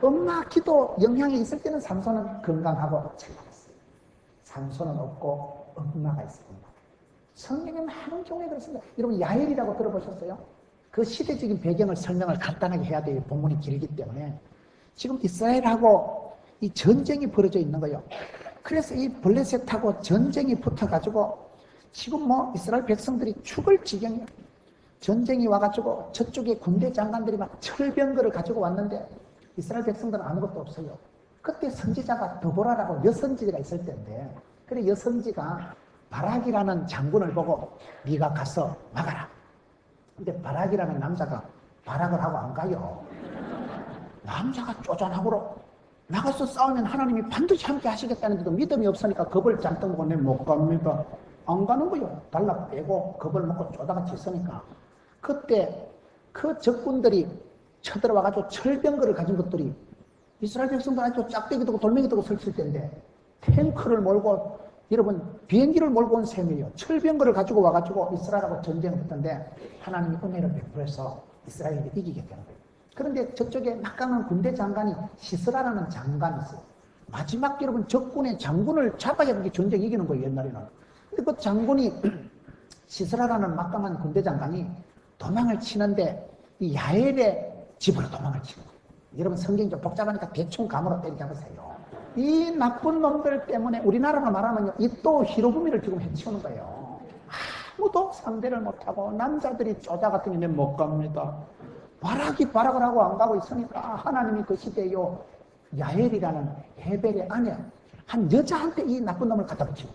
엄마 기도 영향이 있을 때는 삼손은 건강하고 잘 나갔어요. 삼손은 없고 엄마가 있습니다. 성경에 많은 경우에 그렇습니다. 여러분 야엘이라고 들어보셨어요? 그 시대적인 배경을 설명을 간단하게 해야 돼요. 본문이 길기 때문에. 지금 이스라엘하고 이 전쟁이 벌어져 있는 거예요. 그래서 이 블레셋하고 전쟁이 붙어가지고 지금 뭐 이스라엘 백성들이 죽을 지경이에요. 전쟁이 와가지고 저쪽에 군대 장관들이 막 철병거를 가지고 왔는데 이스라엘 백성들은 아무것도 없어요. 그때 선지자가 드보라라고 여선지가 있을 때인데, 그래 여선지가 바락이라는 장군을 보고 네가 가서 막아라. 근데 바락이라는 남자가 바락을 하고 안 가요. 남자가 쪼잔하고 나가서 싸우면 하나님이 반드시 함께 하시겠다는데도 믿음이 없으니까 겁을 잔뜩 먹고 내 못 갑니다. 안 가는 거요. 달라 빼고 겁을 먹고 쪼다같이 있으니까. 그때 그 적군들이 쳐들어와가지고 철병거를 가진 것들이 이스라엘 백성들 아주 짝대기 두고 돌멩이 두고 설칠 때인데 탱크를 몰고 여러분 비행기를 몰고 온 셈이에요. 철병거를 가지고 와가지고 이스라엘하고 전쟁을 했던데 하나님이 은혜를 베풀어서 이스라엘이 이기게 되는 거예요. 그런데 저쪽에 막강한 군대 장관이 시스라라는 장관이 있어요. 마지막 여러분 적군의 장군을 잡아야 그게 전쟁 이기는 거예요, 옛날에는. 근데 그 장군이 시스라라는 막강한 군대 장관이 도망을 치는데 이 야엘의 집으로 도망을 치는 거예요. 여러분 성경이 좀 복잡하니까 대충 감으로 때려잡으세요. 이 나쁜 놈들 때문에 우리나라로 말하면 이또 히로부미를 지금 해치우는 거예요. 아무도 상대를 못하고 남자들이 쪼자 같은 게 못 갑니다. 바락을 하고 안 가고 있으니까 하나님이 그 시대에요 야엘이라는 헤벨의 아내 한 여자한테 이 나쁜 놈을 갖다 붙이고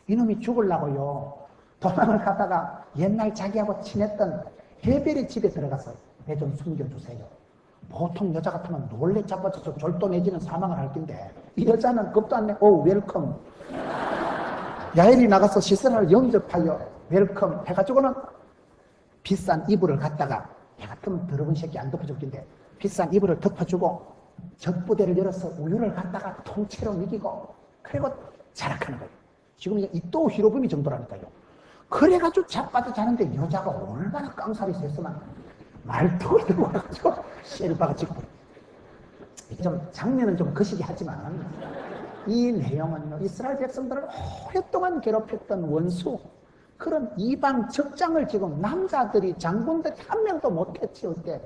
이놈이 죽으려고요 도망을 가다가 옛날 자기하고 친했던 헤벨의 집에 들어가서 내 좀 숨겨주세요. 보통 여자 같으면 놀래 잡아져서 절도 내지는 사망을 할 텐데 이 여자는 겁도 안 내. 오 웰컴. 야엘이 나가서 시스라를 영접하여 웰컴 해가지고는 비싼 이불을 갖다가 애 같으면 더러운 새끼 안 덮어줄 텐데 비싼 이불을 덮어주고 적부대를 열어서 우유를 갖다가 통째로 먹이고 그리고 자락하는 거예요. 지금 이또 히로부미 정도라니까요. 그래가지고 자빠져 자는데 여자가 얼마나 깡살이 셌으면 말뚝을 들고 와가지고 셀바가 찍고 좀 장면은 좀 거시기 하지만 이 내용은요 이스라엘 백성들을 오랫동안 괴롭혔던 원수 그런 이방 적장을 지금 남자들이 장군들이 한 명도 못 해치울 때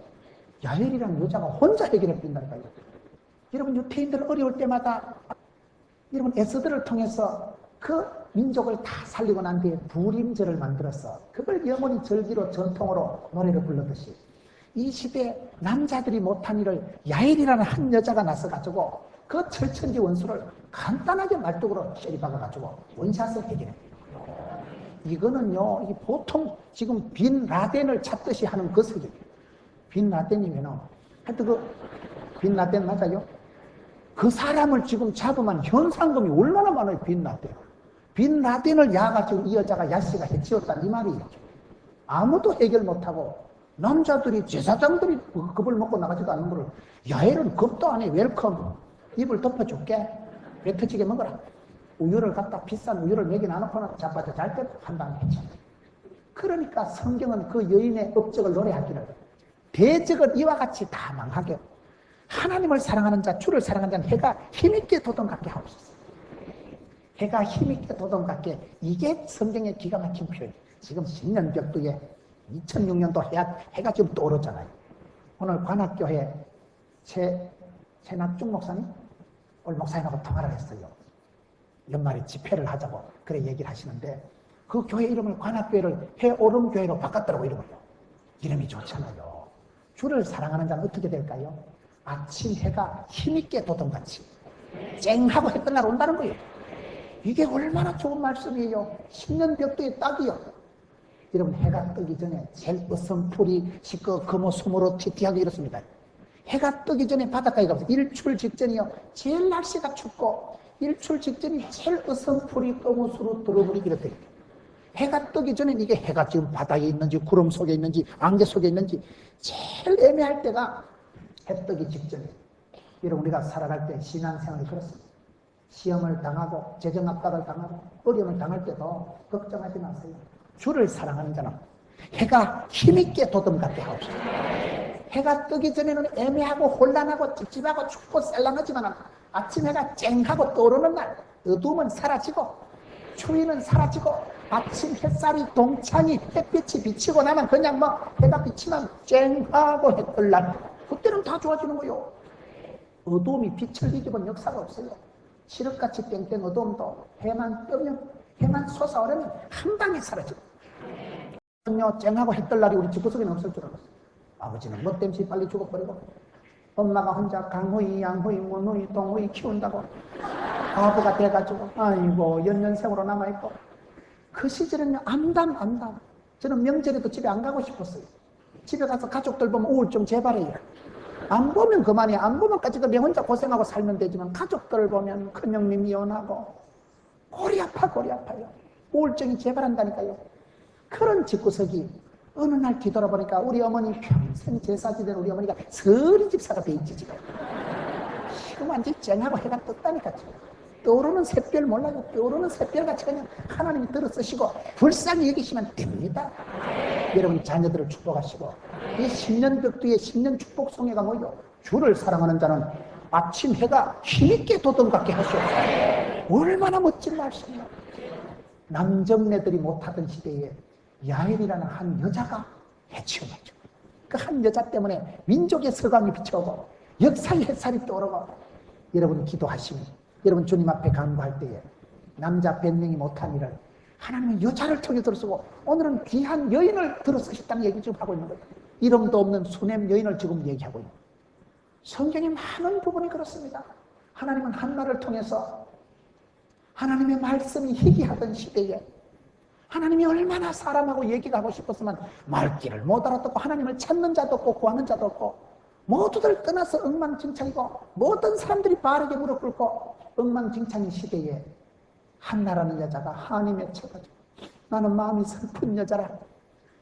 야엘이라는 여자가 혼자 해결해 준다니까요. 여러분 유태인들 어려울 때마다 여러분 에스더를 통해서 그 민족을 다 살리고 난 뒤에 부림절을 만들어서 그걸 영원히 절기로 전통으로 노래를 불렀듯이 이 시대에 남자들이 못한 일을 야엘이라는 한 여자가 나서가지고 그 철천지 원수를 간단하게 말뚝으로 쉐리박아가지고 원샷을 해결해. 이거는요, 이게 보통 지금 빈 라덴을 찾듯이 하는 그 세계예요. 빈 라덴이면은, 하여튼 빈 라덴 맞아요? 그 사람을 지금 잡으면 현상금이 얼마나 많아요, 빈 라덴. 빈 라덴을 야가지고 이 여자가 야씨가 해치웠다는 이 말이에요. 아무도 해결 못하고, 남자들이, 제사장들이 겁을 먹고 나가지도 않는 거를, 야엘은 겁도 안 해, 웰컴. 입을 덮어줄게. 배 터지게 먹어라. 우유를 갖다 비싼 우유를 먹이 나놓고는 자빠져 잘 때 한 방에 해쳐. 그러니까 성경은 그 여인의 업적을 노래하기를 대적은 이와 같이 다 망하게 하나님을 사랑하는 자 주를 사랑하는 자는 해가 힘있게 도동같게 하옵소서. 해가 힘있게 도동같게 이게 성경의 기가 막힌 표현. 지금 신년벽두에 2006년도 해가 지금 떠오르잖아요. 오늘 관악교회 최낙중 목사님 오늘 목사님하고 통화를 했어요. 연말에 집회를 하자고 그래 얘기를 하시는데 그 교회 이름을 관악교회를 해오름교회로 바꿨더라고 이름이 좋잖아요. 주를 사랑하는 자는 어떻게 될까요? 아침 해가 힘있게 도동같이 쨍하고 해 끝나러 온다는 거예요. 이게 얼마나 좋은 말씀이에요. 10년 벽두에 딱이요. 여러분, 해가 뜨기 전에 제일 어슴풀이 시꺼 거모스모로 티티하게 이렇습니다. 해가 뜨기 전에 바닷가에 가서 일출 직전이요, 제일 날씨가 춥고 일출 직전이 제일 어슴풀이 거모스로 들어버리기 이렇대. 해가 뜨기 전에 이게 해가 지금 바다에 있는지 구름 속에 있는지 안개 속에 있는지 제일 애매할 때가 해 뜨기 직전이에요. 여러분, 우리가 살아갈 때 신앙생활이 그렇습니다. 시험을 당하고 재정압박을 당하고 어려움을 당할 때도 걱정하지 마세요. 주를 사랑하는 자는 해가 힘있게 도듬갑게 하옵소서. 해가 뜨기 전에는 애매하고 혼란하고 찝찝하고 춥고 쌀랑하지만 아침 해가 쨍하고 떠오르는 날 어두움은 사라지고 추위는 사라지고 아침 햇살이 동창이 햇빛이 비치고 나면 그냥 뭐 해가 비치면 쨍하고 해뜰 날 그때는 다 좋아지는 거요. 어두움이 빛을 이기본 역사가 없어요. 칠흑같이 땡땡 어두움도 해만 뜨면 해만 솟아오르면 한 방에 사라지고 쨍하고 해뜰 날이 우리 집구석에는 없을 줄 알았어요. 아버지는 뭐 땜시 빨리 죽어버리고 엄마가 혼자 강호이 양호이 문호이 동호이 키운다고 바보가 돼가지고 아이고 연년생으로 남아있고 그 시절에는 암담. 저는 명절에도 집에 안 가고 싶었어요. 집에 가서 가족들 보면 우울증 재발해요. 안 보면 그만이야. 안 보면까지도 내 혼자 고생하고 살면 되지만 가족들을 보면 큰형님 이혼하고 골이 아파요. 우울증이 재발한다니까요. 그런 집구석이 어느 날 뒤돌아보니까 우리 어머니 평생 제사 지낸 우리 어머니가 서리 집사가 돼 있지 지금. 지금 완전히 쨍하고 해가 떴다니까 지금. 떠오르는 샛별 몰라요. 떠오르는 샛별같이 그냥 하나님이 들어쓰시고 불쌍히 여기시면 됩니다. 여러분 자녀들을 축복하시고 이 10년 벽두에 10년 축복 성회가 뭐요? 주를 사랑하는 자는 아침 해가 힘있게 도둑같게 하시옵소서. 얼마나 멋진 말씀이야. 남정네들이 못하던 시대에 야엘이라는 한 여자가 해치워가지고 그 한 여자 때문에 민족의 서강이 비춰오고 역사의 햇살이 떠오르고 여러분 기도하시면 여러분 주님 앞에 간구할 때에 남자 100명이 못한 일을 하나님은 여자를 통해 들어쓰고 오늘은 귀한 여인을 들어쓰셨다는 얘기 지금 하고 있는 거예요. 이름도 없는 수냄 여인을 지금 얘기하고 있는 거예요. 성경의 많은 부분이 그렇습니다. 하나님은 한나를 통해서 하나님의 말씀이 희귀하던 시대에 하나님이 얼마나 사람하고 얘기가 하고 싶었으면 말귀를 못 알아듣고 하나님을 찾는 자도 없고 구하는 자도 없고 모두들 떠나서 엉망진창이고 모든 사람들이 바르게 무릎 꿇고 엉망진창인 시대에 한나라는 여자가 하나님에 쳐가지고 나는 마음이 슬픈 여자라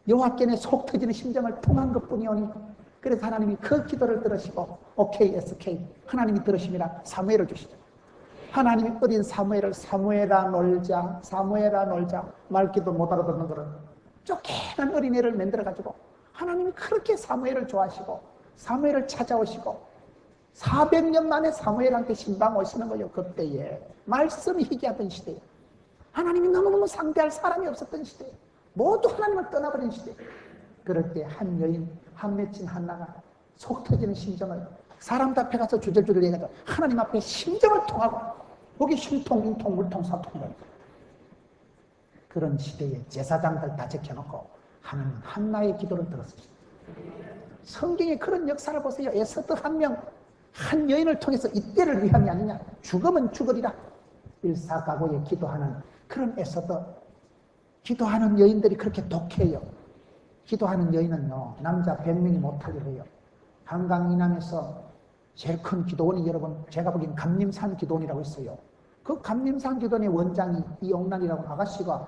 여호와께 내 속 터지는 심정을 통한 것뿐이오니 그래서 하나님이 그 기도를 들으시고 오케이 SK 하나님이 들으심이라 사무엘을 주시죠. 하나님이 어린 사무엘아 놀자 말귀도 못 알아듣는 거를 쫓겨난 어린애를 만들어가지고 하나님이 그렇게 사무엘을 좋아하시고 사무엘을 찾아오시고 400년 만에 사무엘한테 신방 오시는 거예요. 그때에 말씀이 희귀하던 시대에 하나님이 너무너무 상대할 사람이 없었던 시대에 모두 하나님을 떠나버린 시대에 그럴 때 한 여인 한 맺힌 한나가 속 터지는 심정을 사람들 앞에 가서 주절주절 얘기하죠. 하나님 앞에 심정을 통하고 거기 심통, 인통, 물통, 사통 그런 시대에 제사장들 다 제껴놓고 하나님 한나의 기도를 들었습니다. 성경에 그런 역사를 보세요. 에스더 한 명, 한 여인을 통해서 이때를 위함이 아니냐. 죽으면 죽으리라. 일사각오에 기도하는 그런 에스더. 기도하는 여인들이 그렇게 독해요. 기도하는 여인은요, 남자 100명이 못할 일이에요. 한강 이남에서 제일 큰 기도원이 여러분, 제가 보기엔 감림산 기도원이라고 있어요. 그 감림산 기도원의 원장이 이옥란이라고 아가씨가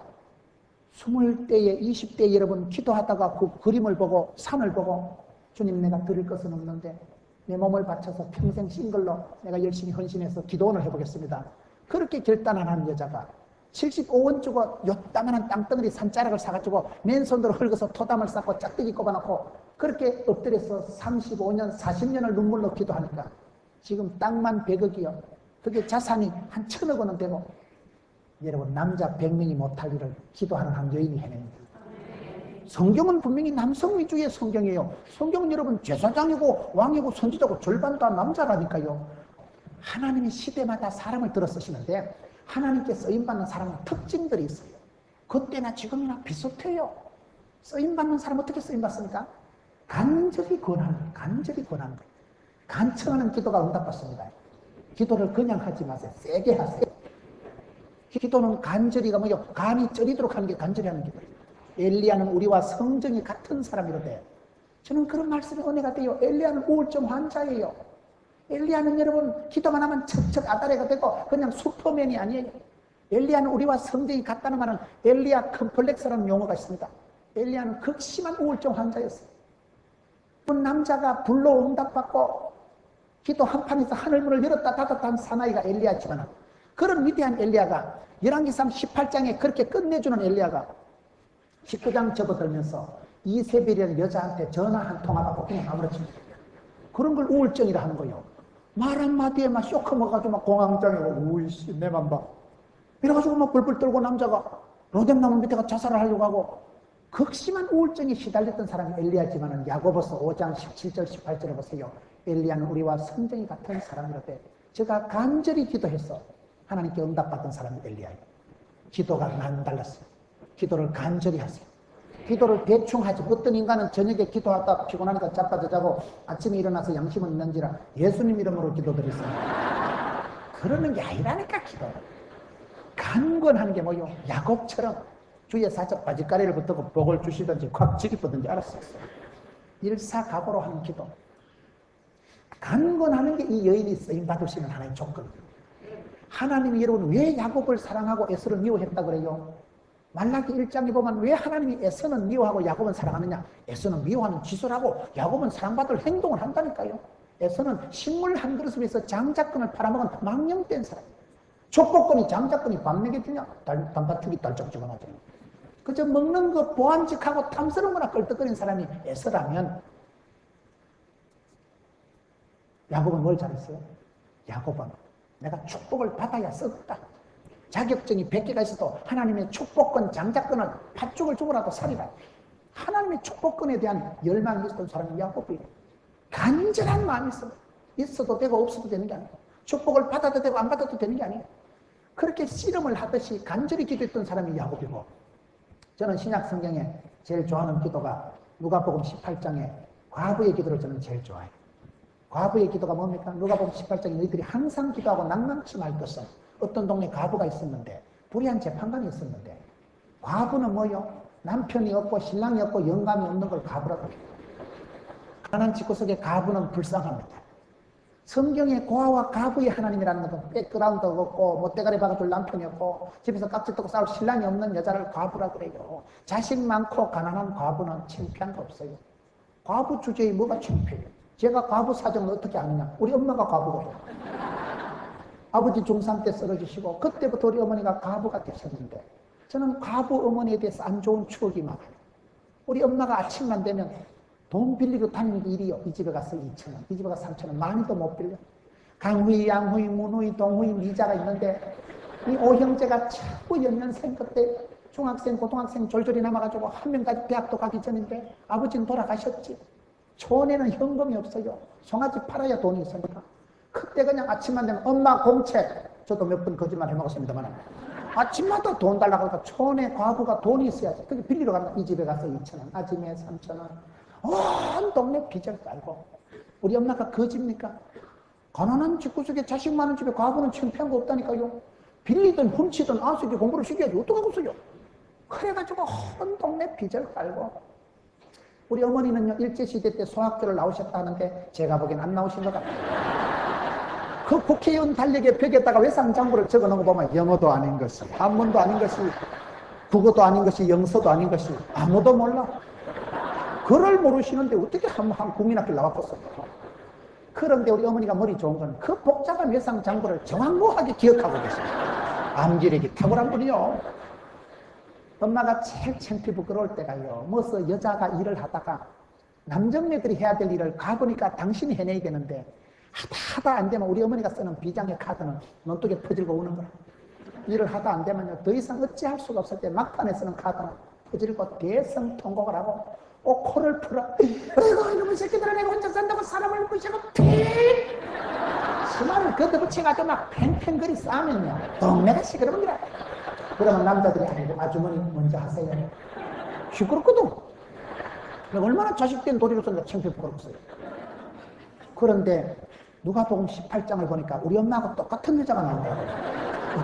20대에 20대에 여러분 기도하다가 그 그림을 보고 산을 보고 주님 내가 드릴 것은 없는데 내 몸을 바쳐서 평생 싱글로 내가 열심히 헌신해서 기도원을 해보겠습니다. 그렇게 결단을 한 여자가 75원 주고 요따만한 땅덩어리 산자락을 사가지고 맨손으로 흙어서 토담을 쌓고 짝대기 꼽아놓고 그렇게 엎드려서 35년 40년을 눈물로 기도하니까 지금 땅만 100억이요. 그게 자산이 한 1000억 원은 되고 여러분 남자 100명이 못할 일을 기도하는 한 여인이 해냅니다. 성경은 분명히 남성 위주의 성경이에요. 성경은 여러분 제사장이고 왕이고 선지자고 절반 다 남자라니까요. 하나님이 시대마다 사람을 들어 쓰시는데 하나님께 쓰임받는 사람은 특징들이 있어요. 그때나 지금이나 비슷해요. 쓰임받는 사람 어떻게 쓰임받습니까? 간절히 권하는 거예요. 간청하는 기도가 응답받습니다. 기도를 그냥 하지 마세요. 세게 하세요. 기도는 간절히가 뭐예요? 간이 쩌리도록 하는 게 간절히 하는 기도예요. 엘리야는 우리와 성정이 같은 사람이로되. 저는 그런 말씀이 은혜가 돼요. 엘리야는 우울증 환자예요. 엘리야는 여러분 기도만 하면 척척 아다레가 되고 그냥 슈퍼맨이 아니에요. 엘리야는 우리와 성정이 같다는 말은 엘리야 컴플렉스라는 용어가 있습니다. 엘리야는 극심한 우울증 환자였어요. 그 남자가 불로 응답받고 기도 한판에서 하늘문을 열었다 닫았다 한 사나이가 엘리야지만, 그런 위대한 엘리야가 열왕기상 18장에 그렇게 끝내주는 엘리야가 19장 접어들면서 이세벨이라는 여자한테 전화 한 통 하고 그냥 아무렇지도 그런 걸 우울증이라 하는 거예요. 말 한마디에 막 쇼크 먹어가지고 막 공황장애 오고, 우이씨 내만 봐 이래가지고 막 불불 떨고 남자가 로뎀나무 밑에 가 자살을 하려고 하고 극심한 우울증에 시달렸던 사람이 엘리야지만은 야고보서 5장 17절 18절에 보세요. 엘리야는 우리와 성정이 같은 사람이라되 제가 간절히 기도해서 하나님께 응답받은 사람이 엘리야예요. 기도가 남달랐어요. 기도를 간절히 하세요. 기도를 대충 하지. 어떤 인간은 저녁에 기도하다 피곤하니까 자빠져 자고 아침에 일어나서 양심은 있는지라 예수님 이름으로 기도드렸습니다. 그러는 게 아니라니까. 기도 간건하는 게 뭐요? 야곱처럼 주위에 살짝 바지가리를 붙고 복을 주시든지 콱 지기쁘든지 알았어요. 일사각오로 하는 기도. 간건하는 게 이 여인이 쓰임받을 수 있는 하나의 조건이에요. 하나님이 여러분 왜 야곱을 사랑하고 에서를 미워했다 그래요? 말라기 1장에 보면 왜 하나님이 에서는 미워하고 야곱은 사랑하느냐? 에서는 미워하는 짓을 하고 야곱은 사랑받을 행동을 한다니까요. 에서는 식물 한 그릇을 위해서 장작근을 팔아먹은 망령된 사람이에요. 족복권이 장작근이 밥 먹여주냐? 단팥죽이 딸쩍지근하죠. 그저 먹는 거 보안직하고 탐스러운 거나 끌떡거리는 사람이 에서라면, 야곱은 뭘 잘했어요? 야곱은 내가 축복을 받아야 썩다. 자격증이 100개가 있어도 하나님의 축복권 장작권을 팥죽을 주고라도 살이라. 하나님의 축복권에 대한 열망이 있었던 사람이 야곱이에요. 간절한 마음이 있어요. 있어도 되고 없어도 되는 게 아니에요. 축복을 받아도 되고 안 받아도 되는 게 아니에요. 그렇게 씨름을 하듯이 간절히 기도했던 사람이 야곱이고, 저는 신약 성경에 제일 좋아하는 기도가 누가복음 18장에 과부의 기도를 저는 제일 좋아해요. 과부의 기도가 뭡니까? 누가복음 18장에 너희들이 항상 기도하고 낭망치 말 것은, 어떤 동네 과부가 있었는데 불의한 재판관이 있었는데, 과부는 뭐요? 남편이 없고 신랑이 없고 영감이 없는 걸 과부라고 해요. 가난한 집구석의 과부는 불쌍합니다. 성경에 고아와 과부의 하나님이라는 것은 백그라운드 없고 못대가리 박아줄 남편이 없고 집에서 깍지 뜨고 싸울 신랑이 없는 여자를 과부라고 그래요. 자식 많고 가난한 과부는 창피한 거 없어요. 과부 주제에 뭐가 창피해요? 제가 과부 사정을 어떻게 아느냐? 우리 엄마가 과부거든요. 아버지 중3 때 쓰러지시고 그때부터 우리 어머니가 과부가 되셨는데, 저는 과부 어머니에 대해서 안 좋은 추억이 많아요. 우리 엄마가 아침만 되면 돈 빌리고 다니는 게 일이요. 이 집에 가서 2,000원, 이 집에 가서 3,000원, 많이도 못 빌려. 강후이, 양후이, 문후이, 동후이, 미자가 있는데 이 오형제가 자꾸 연년생 그때 중학생, 고등학생 졸졸이 남아가지고 한 명까지 대학도 가기 전인데 아버지는 돌아가셨지. 촌에는 현금이 없어요. 송아지 팔아야 돈이 있으니까. 그때 그냥 아침만 되면 엄마 공책, 저도 몇 번 거짓말 해먹었습니다만 아침마다 돈 달라고 하니까 촌에 과부가 돈이 있어야지. 그게 빌리러 간다. 이 집에 가서 2,000원, 아침에 3,000원. 온 동네 빚을 깔고. 우리 엄마가 거짓입니까? 가난한 집구석에 자식 많은 집에 과부는 창피한 거 없다니까요. 빌리든 훔치든 아수기 공부를 시켜야지. 어떡하겠어요? 그래가지고 온 동네 빚을 깔고. 우리 어머니는요, 일제시대 때 소학교를 나오셨다는데 제가 보기엔 안 나오신 것 같아요. 그 국회의원 달력에 벽에다가 외상장부를 적어놓은 거 보면 영어도 아닌 것이, 한문도 아닌 것이, 국어도 아닌 것이, 영서도 아닌 것이 아무도 몰라. 그걸 모르시는데 어떻게 한 국민학교를 나왔겠어요? 그런데 우리 어머니가 머리 좋은 건 그 복잡한 외상장부를 정확하게 기억하고 계세요. 암기력이 탁월한 분이요. 엄마가 제일 창피 부끄러울 때가요, 무슨 여자가 일을 하다가 남정네들이 해야 될 일을 가보니까 당신이 해내야 되는데 하다 안 되면 우리 어머니가 쓰는 비장의 카드는 눈독에 퍼질고 우는 거라. 일을 하다 안 되면요, 더 이상 어찌할 수가 없을 때 막판에 쓰는 카드는 퍼질고 대성통곡을 하고 코를 풀어. 아이고 이놈의 새끼들아, 내가 혼자 산다고 사람을 무시하고 핑! 수많은 걷어붙여가지고 막 팽팽거리 싸면요, 동네가 시끄러웁니다. 그러면 남자들이 아니고 아주머니 먼저 하세요. 시끄럽거든. 얼마나 자식된 도리로 썼는데 창피해 부끄럽겠어요. 그런데 누가복음 18장을 보니까 우리 엄마하고 똑같은 여자가 나온 거예요.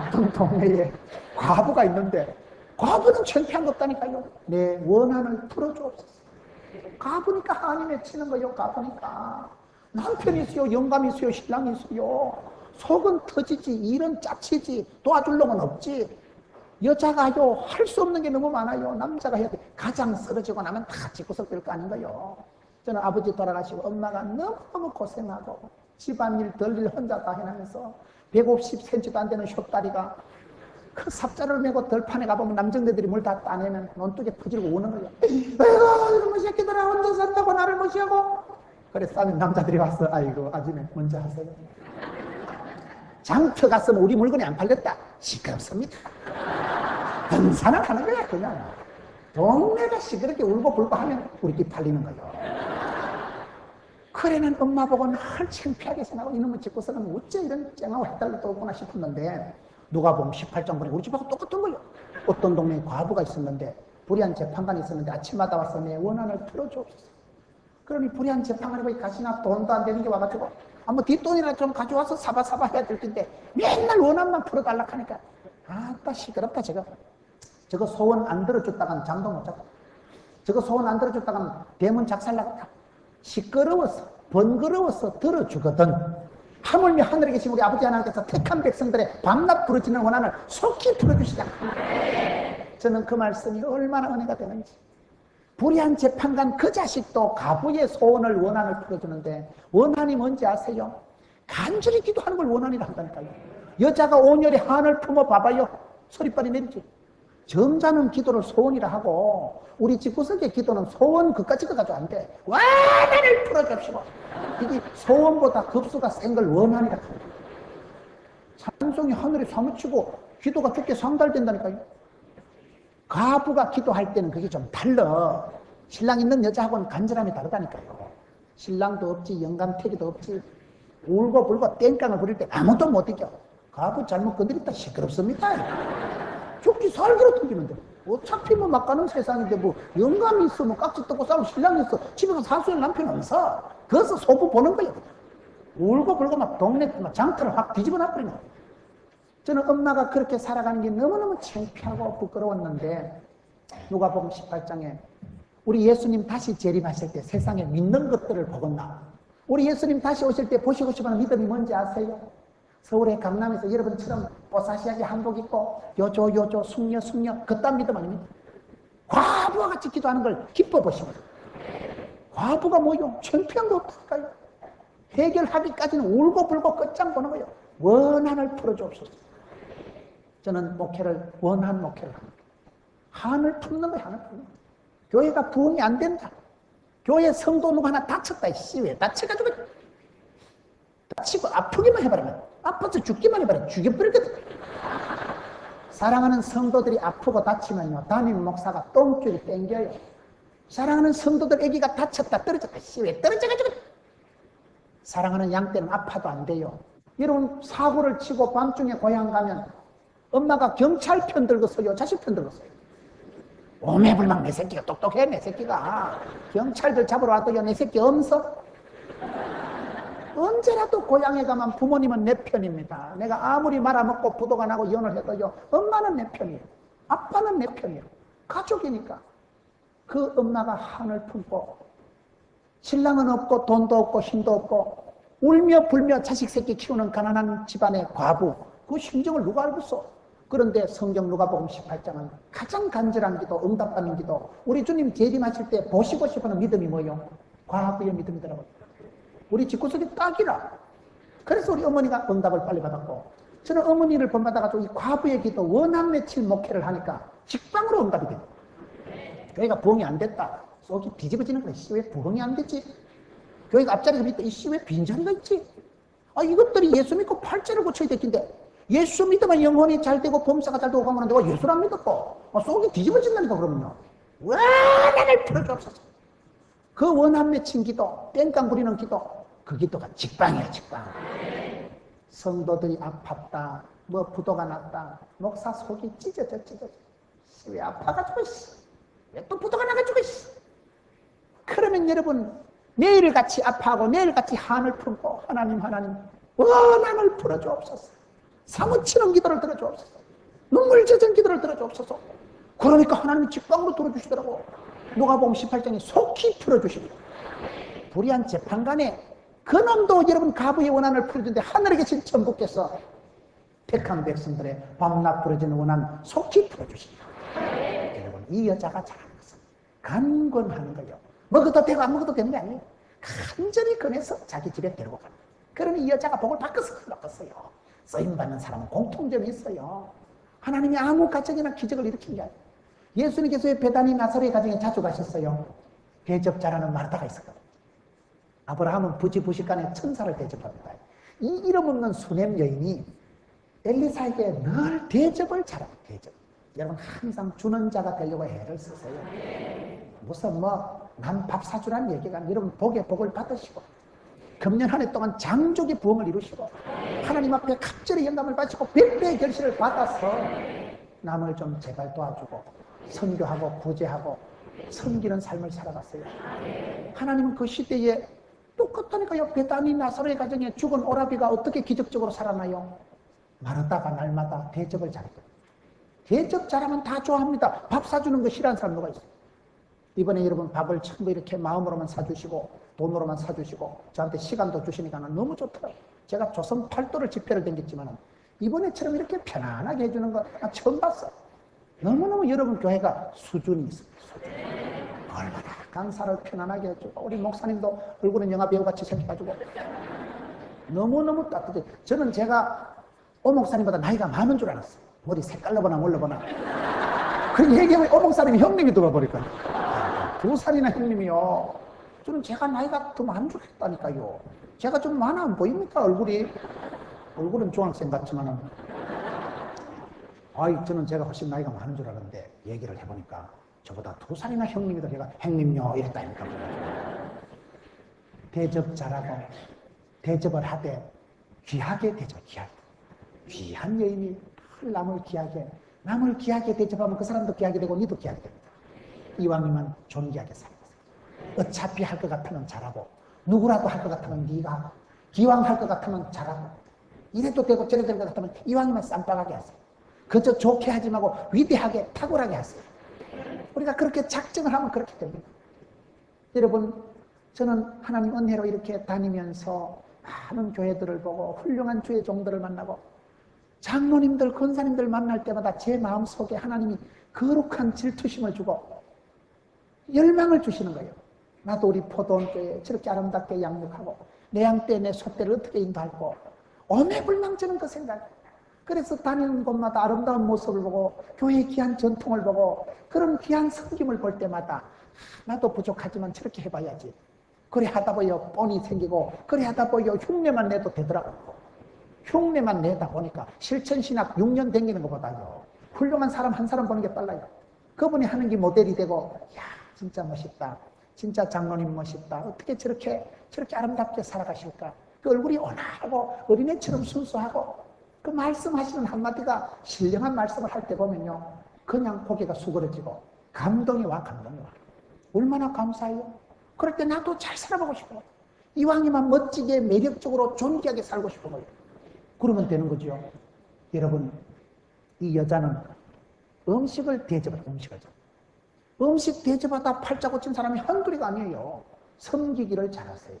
어떤 동네에 과부가 있는데 과부는 창피한 거 없다니까요. 내 원한을 풀어주옵소서. 가보니까 한이 맺히는 거요. 가보니까 남편이 있어요, 영감이 있어요, 신랑이 있어요. 속은 터지지, 일은 짜치지, 도와줄 놈은 없지. 여자가요, 할 수 없는 게 너무 많아요. 남자가 해야 돼. 가장 쓰러지고 나면 다 집구석 될 거 아닌 거요. 저는 아버지 돌아가시고 엄마가 너무 고생하고 집안일 별일 혼자 다 해나면서 150cm도 안 되는 숏다리가 그 삽자를 메고 덜판에 가보면 남정네들이 물 다 따내면 논둑에 터지고 우는 거예요. 아이고 이놈의 새끼들아 혼자 산다고 나를 무시하고. 그래서 싸면 남자들이 와서 아이고 아줌마 먼저 하세요. 장터 갔으면 우리 물건이 안 팔렸다. 시끄럽습니다. 등산을 하는 거야 그냥. 동네가 시끄럽게 울고 불고 하면 우리끼리 팔리는 거예요. 그래는 엄마 보고 늘 창피하게 생각하고 이놈의 집구석은 어째 이런 쨍하고 해달라고 떠오구나 싶었는데 누가 보면 18장 보니 우리 집하고 똑같은 거예요. 어떤 동네에 과부가 있었는데 불의한 재판관이 있었는데 아침마다 와서 내 원한을 풀어주옵소서. 그러니 불의한 재판관이 거기 가시나 돈도 안 되는 게 와가지고 한번 뒷돈이나 좀 가져와서 사바사바 해야 될 텐데 맨날 원한만 풀어달라 하니까 아따 시끄럽다 저거 소원 안 들어줬다간 잠도 못 자고 저거 소원 안 들어줬다간 대문 작살나겠다. 시끄러워서 번거로워서 들어주거든. 하물며 하늘에 계신 우리 아버지 하나님께서 택한 백성들의 밤낮 부르짖는 원한을 속히 풀어주시자. 저는 그 말씀이 얼마나 은혜가 되는지. 불의한 재판관 그 자식도 가부의 소원을 원한을 풀어주는데 원한이 뭔지 아세요? 간절히 기도하는 걸 원한이라 한다니까요. 여자가 온열에 한을 품어 봐봐요. 소리빨이 내리지. 점잖은 기도를 소원이라 하고 우리 집구석의 기도는 소원 그까짓 거 가지고 안 돼. 원한을 풀어줍시고. 이게 소원보다 급수가 센 걸 원한이라 합니다. 찬송이 하늘에 사무치고 기도가 좋게 상달된다니까요. 가부가 기도할 때는 그게 좀 달라. 신랑 있는 여자하고는 간절함이 다르다니까요. 신랑도 없지 영감태기도 없지 울고 불고 땡깡을 부릴 때 아무도 못 이겨. 가부 잘못 건드렸다 시끄럽습니다. 죽기 살기로 튕기는데 어차피 뭐 막가는 세상인데 뭐 영감이 있어 뭐 깍지 뜯고 싸우고 신랑이 있어 집에 가서 사수할 남편 없어. 그래서 소부 보는 거예요. 울고 불고 막 동네 막 장터를 확 뒤집어 놔버리는 거예요. 저는 엄마가 그렇게 살아가는 게 너무너무 창피하고 부끄러웠는데 누가복음 18장에 우리 예수님 다시 재림하실 때 세상에 믿는 것들을 보겠나. 우리 예수님 다시 오실 때 보시고 싶어하는 믿음이 뭔지 아세요? 서울의 강남에서 여러분처럼 뽀사시하게 한복 입고 요조 숙녀 그딴 믿음 아닙니다. 과부와 같이 기도하는 걸 기뻐 보시면 과부가 뭐요? 창피한 거 없을까요? 해결하기까지는 울고 불고 끝장 보는 거예요. 원한을 풀어주옵소서. 저는 목회를 원한 목회를 합니다. 한을 품는 거예요. 한을 품는 거예요. 교회가 부흥이 안 된다. 교회 성도 누구 하나 다쳤다. 왜 다쳐가지고 다치고 아프기만 해버리면 아파서 죽기만 해버리면 죽여버리거든. 사랑하는 성도들이 아프고 다치면요 담임 목사가 똥줄이 땡겨요. 사랑하는 성도들 애기가 다쳤다 떨어졌다. 왜 떨어져가지고 사랑하는 양떼는 아파도 안 돼요. 여러분 사고를 치고 밤중에 고향 가면 엄마가 경찰 편 들고 서요? 자식 편 들고 서요? 오매불망 내 새끼가 똑똑해. 내 새끼가 경찰들 잡으러 왔더니 내 새끼 엄석. 언제라도 고향에 가면 부모님은 내 편입니다. 내가 아무리 말아먹고 부도가 나고 이혼을 해도요 엄마는 내 편이에요. 아빠는 내 편이에요. 가족이니까. 그 엄마가 한을 품고 신랑은 없고 돈도 없고 힘도 없고 울며 불며 자식 새끼 키우는 가난한 집안의 과부, 그 심정을 누가 알겠어? 그런데 성경 누가복음 18장은 가장 간절한 기도, 응답받는 기도, 우리 주님 재림하실 때 보시고 싶어하는 믿음이 뭐예요? 과부의 믿음이더라고요. 우리 집구석이 딱이라. 그래서 우리 어머니가 응답을 빨리 받았고, 저는 어머니를 본받아가지고 이 과부의 기도 원한 맺힐 목회를 하니까 직방으로 응답이 돼요. 교회가 부흥이 안 됐다. 속이 뒤집어지는 거야. 왜 부흥이 안 됐지? 교회가 앞자리가 밑에 왜 빈자리가 있지? 이것들이 예수 믿고 팔자를 고쳐야 될 텐데 예수 믿으면 영혼이 잘 되고 범사가 잘 되고 가면 내가 예수를 안 믿었고 속이 뒤집어진다니까. 그러면요 원한을 풀어주옵소서. 그 원한 맺힌 기도, 땡깡 부리는 기도, 그 기도가 직방이야. 직방. 성도들이 아팠다, 뭐 부도가 났다, 목사 속이 찢어져. 왜 아파가지고 왜 또 부도가 나가지고 그러면 여러분 내일같이 아파하고 내일같이 한을 품고 하나님 원한을 풀어주옵소서. 사무치는 기도를 들어주옵소서. 눈물 젖은 기도를 들어주옵소서. 그러니까 하나님이 직방으로 들어주시더라고. 누가복음 18장에 속히 풀어주십니다. 불의한 재판관에 그놈도 여러분 가부의 원한을 풀어주는데 하늘에 계신 천국께서 택한 백성들의 밤낮 부러지는 원한 속히 풀어주십니다. 여러분 이 여자가 잘하는 것은 간권하는 거예요. 먹어도 되고 안 먹어도 되는 게 아니에요. 간절히 꺼내서 자기 집에 데리고 가는 거예요. 그러니 이 여자가 복을 바꿨어요. 쓰임받는 사람은 공통점이 있어요. 하나님이 아무 가정이나 기적을 일으킨 게 아니에요. 예수님께서 베다니 나사렛 가정에 자주 가셨어요. 대접자라는 마르다가 있었거든요. 아브라함은 부지부식간에 천사를 대접합니다. 이 이름 없는 수냄 여인이 엘리사에게 늘 대접을 잘하고 대접. 여러분 항상 주는 자가 되려고 애를 쓰세요. 무슨 난 밥 사주라는 얘기가 아니라 여러분 복에 복을 받으시고 금년 한 해 동안 장족의 부흥을 이루시고 하나님 앞에 갑절의 영감을 받으시고 100배의 결실을 받아서 남을 좀 제발 도와주고 선교하고 구제하고 섬기는 삶을 살아갔어요. 하나님은 그 시대에 똑같다니까요. 베다니 나사렛 가정에 죽은 오라비가 어떻게 기적적으로 살아나요? 마르다가 날마다 대접을 잘했거든요. 대접 잘하면 다 좋아합니다. 밥 사주는 거 싫어하는 사람 누가 있어요? 이번에 여러분 밥을 전부 이렇게 마음으로만 사주시고 돈으로만 사주시고 저한테 시간도 주시니까 너무 좋더라고요. 제가 조선 팔도를 집회를 댕겼지만 이번에처럼 이렇게 편안하게 해주는 거 처음 봤어요. 너무너무 여러분 교회가 수준이 있습니다. 수준. 얼마나 강사를 편안하게 해주고 우리 목사님도 얼굴은 영화 배우같이 생겨가지고 너무너무 따뜻해. 저는 제가 오 목사님보다 나이가 많은 줄 알았어요. 머리 색깔로 보나 뭘로 보나. 그 얘기하면 오 목사님이 형님이 들어버릴까요? 2살이나 형님이요. 저는 제가 나이가 더 많은 줄 알았다니까요. 제가 좀 많아 안 보입니까? 얼굴은 중학생 같지만은. 저는 제가 훨씬 나이가 많은 줄 알았는데 얘기를 해보니까 저보다 2살이나 형님이다. 제가 형님요 이랬다니까. 대접 잘하고 대접을 하되 귀하게 대접, 귀한 여인이 남을 귀하게 대접하면 그 사람도 귀하게 되고 니도 귀하게 됩니다. 이왕이면 존귀하게 살아가세요. 어차피 할 것 같으면 잘하고 누구라도 할 것 같으면 네가 기왕 할 것 같으면 잘하고 이래도 되고 저래도 될 것 같으면 이왕이면 쌈박하게 하세요. 그저 좋게 하지 말고 위대하게 탁월하게 하세요. 우리가 그렇게 작정을 하면 그렇게 됩니다. 여러분 저는 하나님 은혜로 이렇게 다니면서 많은 교회들을 보고 훌륭한 주의 종들을 만나고 장로님들 권사님들 만날 때마다 제 마음속에 하나님이 거룩한 질투심을 주고 열망을 주시는 거예요. 나도 우리 포도원교회에 저렇게 아름답게 양육하고 내 양 때 내 소떼를 어떻게 인도할고 오매불망 저는 그 생각. 그래서 다니는 곳마다 아름다운 모습을 보고 교회의 귀한 전통을 보고 그런 귀한 섬김을 볼 때마다 나도 부족하지만 저렇게 해봐야지. 그래 하다 보여 뻔히 생기고 그래 하다 보여 흉내만 내도 되더라고요. 흉내만 내다 보니까 실천신학 6년 댕기는 것보다요 훌륭한 사람 한 사람 보는 게 빨라요. 그분이 하는 게 모델이 되고 야 진짜 멋있다. 진짜 장로님 멋있다. 어떻게 저렇게 아름답게 살아가실까. 그 얼굴이 온화하고 어린애처럼 순수하고 그 말씀하시는 한마디가 신령한 말씀을 할 때 보면요 그냥 고개가 수그러지고 감동이 와. 얼마나 감사해요. 그럴 때 나도 잘 살아보고 싶어요. 이왕이면 멋지게 매력적으로 존귀하게 살고 싶어요. 그러면 되는 거죠. 여러분 이 여자는 음식을 대접해요. 음식 대접하다 팔자 고친 사람이 한둘이가 아니에요. 섬기기를 잘하세요.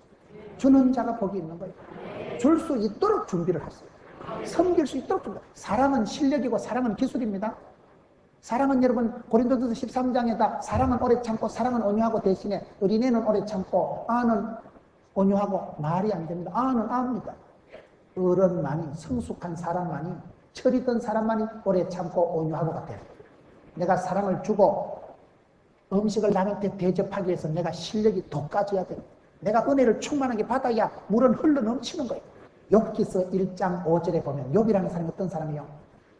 주는 자가 복이 있는 거예요. 줄 수 있도록 준비를 하세요. 섬길 수 있도록 준비. 사랑은 실력이고 사랑은 기술입니다. 사랑은 여러분 고린도전서 13장에다 사랑은 오래 참고 사랑은 온유하고 대신에 어린애는 오래 참고 아는 온유하고 말이 안 됩니다. 아는 압니다. 어른만이 성숙한 사람만이 철이던 사람만이 오래 참고 온유하고가 돼요. 내가 사랑을 주고 음식을 나눌 때 대접하기 위해서 내가 실력이 돋가져야 돼요. 내가 은혜를 충만하게 받아야 물은 흘러 넘치는 거예요. 욥기서 1장 5절에 보면 욥이라는 사람이 어떤 사람이요?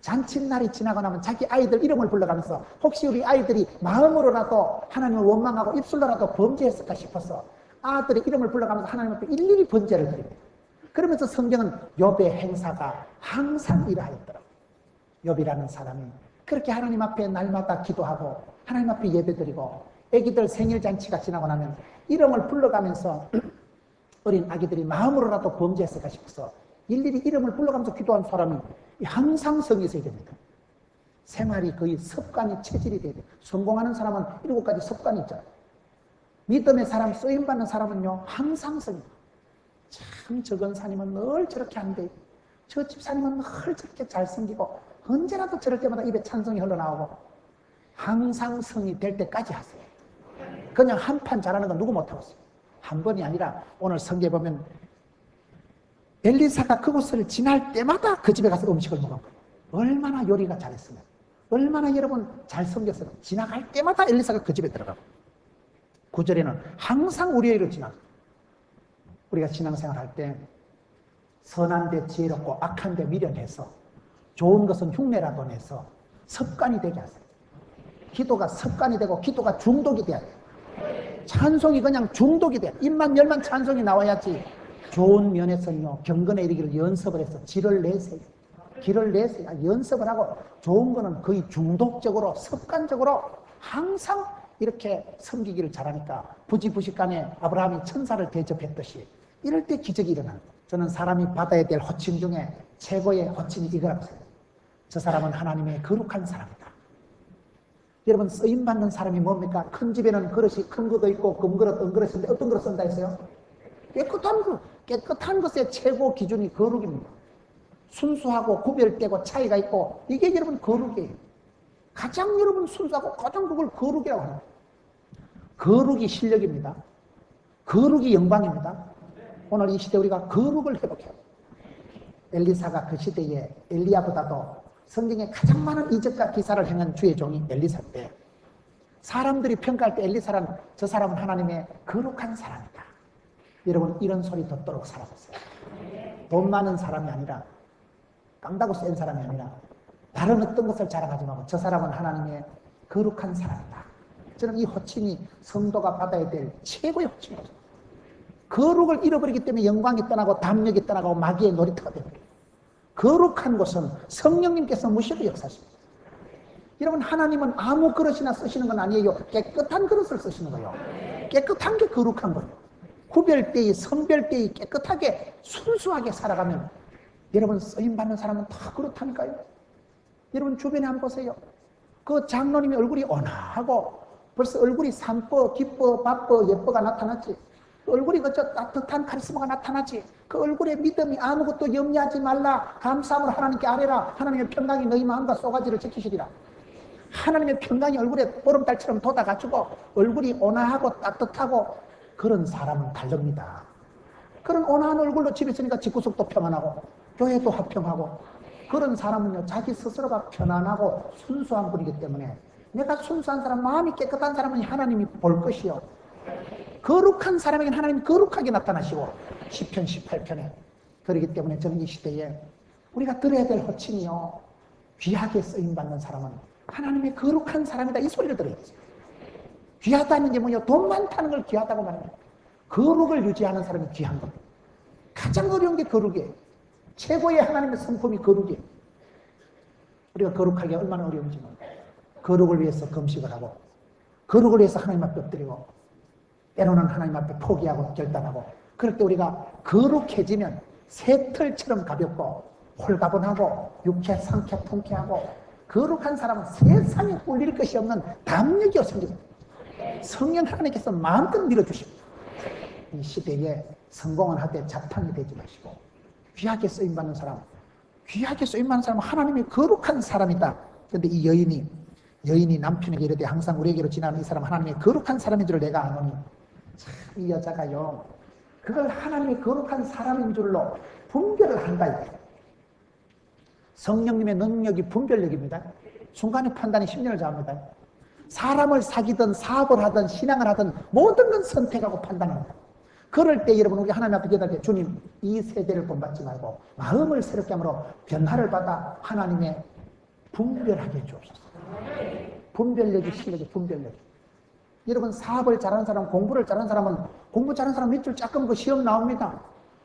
잔칫날이 지나고 나면 자기 아이들 이름을 불러가면서 혹시 우리 아이들이 마음으로라도 하나님을 원망하고 입술로라도 범죄했을까 싶어서 아들의 이름을 불러가면서 하나님 앞에 일일이 번제를 드립니다. 그러면서 성경은 욥의 행사가 항상 이러하였더라고요. 욥이라는 사람이 그렇게 하나님 앞에 날마다 기도하고 하나님 앞에 예배드리고 애기들 생일잔치가 지나고 나면 이름을 불러가면서 어린 아기들이 마음으로라도 범죄했을까 싶어서 일일이 이름을 불러가면서 기도한 사람이 항상 성이 있어야 됩니다. 생활이 거의 습관이 체질이 돼야 돼요. 성공하는 사람은 7가지 습관이 있잖아요. 믿음의 사람, 쓰임받는 사람은요, 항상 성입니다. 참 저건 사님은 늘 저렇게 안 돼. 저 집사님은 늘 저렇게 잘 섬기고 언제라도 저럴 때마다 입에 찬송이 흘러나오고 항상 성이 될 때까지 하세요. 그냥 한 판 잘하는 건 누구 못하겠어요. 한 번이 아니라 오늘 성경에 보면 엘리사가 그곳을 지날 때마다 그 집에 가서 음식을 먹은 거예요. 얼마나 요리가 잘했으면, 얼마나 여러분 잘 섬겼으면 지나갈 때마다 엘리사가 그 집에 들어가고 9절에는 항상 우리의 일을 지나가요. 우리가 신앙생활 할 때 선한 데 지혜롭고 악한 데 미련해서 좋은 것은 흉내라고 해서 습관이 되게 하세요. 기도가 습관이 되고 기도가 중독이 돼야 돼요. 찬송이 그냥 중독이 돼요. 입만 열만 찬송이 나와야지. 좋은 면에서는요, 경건에 이르기를 연습을 해서 질을 내세요. 길을 내세요. 연습을 하고 좋은 거는 거의 중독적으로 습관적으로 항상 이렇게 섬기기를 잘하니까 부지부식간에 아브라함이 천사를 대접했듯이 이럴 때 기적이 일어나는 거예요. 저는 사람이 받아야 될 호칭 중에 최고의 호칭이 이거라고 생각해요. 저 사람은 하나님의 거룩한 사람이다. 여러분, 쓰임받는 사람이 뭡니까? 큰 집에는 그릇이 큰 것도 있고 금그릇, 은그릇인데 어떤 그릇 쓴다 했어요? 깨끗한 것. 깨끗한 것의 최고 기준이 거룩입니다. 순수하고 구별되고 차이가 있고 이게 여러분 거룩이에요. 가장 여러분 순수하고 가장 그걸 거룩이라고 합니다. 거룩이 실력입니다. 거룩이 영광입니다. 오늘 이 시대 우리가 거룩을 회복해요. 엘리사가 그 시대에 엘리야보다도 성경에 가장 많은 이적과 기사를 행한 주의 종이 엘리사인데 사람들이 평가할 때 엘리사란 저 사람은 하나님의 거룩한 사람이다. 여러분 이런 소리 듣도록 살아보세요. 돈 많은 사람이 아니라 깡다고 센 사람이 아니라 다른 어떤 것을 자랑하지 말고 저 사람은 하나님의 거룩한 사람이다. 저는 이 호칭이 성도가 받아야 될 최고의 호칭이죠. 거룩을 잃어버리기 때문에 영광이 떠나고 담력이 떠나고 마귀의 놀이터가 되버려요. 거룩한 곳은 성령님께서 무시하고 역사하십니다. 여러분 하나님은 아무 그릇이나 쓰시는 건 아니에요. 깨끗한 그릇을 쓰시는 거예요. 깨끗한 게 거룩한 거예요. 구별되이 선별되이 깨끗하게 순수하게 살아가면 여러분 쓰임받는 사람은 다 그렇다니까요. 여러분 주변에 한번 보세요. 그 장로님의 얼굴이 온화하고 벌써 얼굴이 산뻐 기뻐 바뻐 예뻐가 나타났지. 얼굴이 그저 따뜻한 카리스마가 나타나지. 그 얼굴에 믿음이 아무것도 염려하지 말라. 감사함으로 하나님께 아뢰라. 하나님의 평강이 너희 마음과 쏘가지를 지키시리라. 하나님의 평강이 얼굴에 보름달처럼 돋아가지고 얼굴이 온화하고 따뜻하고 그런 사람은 다릅니다. 그런 온화한 얼굴로 집에 있으니까 집구석도 평안하고 교회도 화평하고 그런 사람은요 자기 스스로가 편안하고 순수한 분이기 때문에 내가 순수한 사람, 마음이 깨끗한 사람은 하나님이 볼 것이요 거룩한 사람에게는 하나님이 거룩하게 나타나시고 시편 18편에 그렇기 때문에 저는 이 시대에 우리가 들어야 될 호칭이요 귀하게 쓰임받는 사람은 하나님의 거룩한 사람이다 이 소리를 들어야 돼요. 귀하다는 게 뭐냐? 돈 많다는 걸 귀하다고 말합니다. 거룩을 유지하는 사람이 귀한 겁니다. 가장 어려운 게 거룩이에요. 최고의 하나님의 성품이 거룩이에요. 우리가 거룩하기 얼마나 어려운지 모릅니다. 거룩을 위해서 금식을 하고 거룩을 위해서 하나님 앞에 엎드리고 때로는 하나님 앞에 포기하고 결단하고 그럴 때 우리가 거룩해지면 새털처럼 가볍고 홀가분하고 유쾌, 상쾌, 통쾌하고 거룩한 사람은 세상에 꿀릴 것이 없는 담력이 생깁니다. 성령 하나님께서 마음껏 밀어주십니다. 이 시대에 성공을 하되 자탄이 되지 마시고 귀하게 쓰임받는 사람, 귀하게 쓰임받는 사람은 하나님의 거룩한 사람이다. 그런데 이 여인이 남편에게 이르되 항상 우리에게로 지나는 이 사람 하나님의 거룩한 사람인 줄 내가 아노니 참 이 여자가요 그걸 하나님의 거룩한 사람인 줄로 분별을 한다. 성령님의 능력이 분별력입니다. 순간의 판단이 10년을 잡습니다. 사람을 사귀든 사업을 하든 신앙을 하든 모든 건 선택하고 판단합니다. 그럴 때 여러분 우리 하나님 앞에 기도할 때 주님 이 세대를 본받지 말고 마음을 새롭게 함으로 변화를 받아 하나님의 분별하게 해주옵소서. 분별력이 실력이 분별력이. 여러분 사업을 잘하는 사람 공부를 잘하는 사람은 공부 잘하는 사람 밑줄 짝끔 그 시험 나옵니다.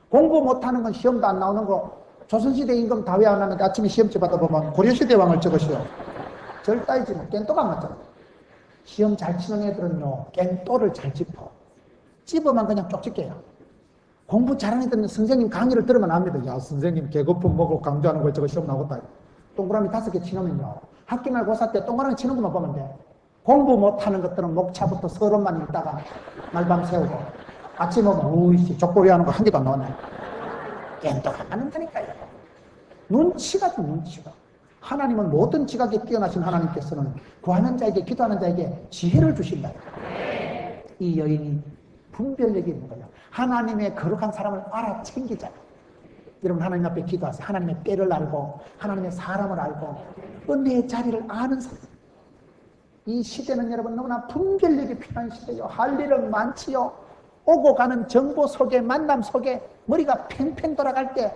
공부 못하는 건 시험도 안 나오는 거. 조선시대 임금 다외 안 하는데 아침에 시험지 받아보면 고려시대 왕을 적으시오. 절따이지 뭐 깬또가 맞잖아. 시험 잘 치는 애들은요 깬또를 잘 짚어. 찝으면 그냥 쪽집게야. 공부 잘하는 애들은 선생님 강의를 들으면 압니다. 야 선생님 개거품 먹고 강조하는 걸 저거 시험 나오겠다. 동그라미 5개 치놓으면요 학기 말 고사 때 동그라미 치는 것만 보면 돼. 공부 못하는 것들은 목차부터 서론만 읽다가 말밤 새우고 아침에 오면 우이씨 족보리 하는 거 한 개도 안 나왔네. 게임도 안 한다니까요. 눈치가 좀 눈치가. 하나님은 모든 지각에 뛰어나신 하나님께서는 구하는 자에게 기도하는 자에게 지혜를 주신다. 이 여인이 분별력이 있는 거예요. 하나님의 거룩한 사람을 알아챙기잖아요. 여러분 하나님 앞에 기도하세요. 하나님의 때를 알고 하나님의 사람을 알고 은혜의 자리를 아는 사람. 이 시대는 여러분 너무나 분별력이 필요한 시대요. 할 일은 많지요. 오고 가는 정보 속에 만남 속에 머리가 팽팽 돌아갈 때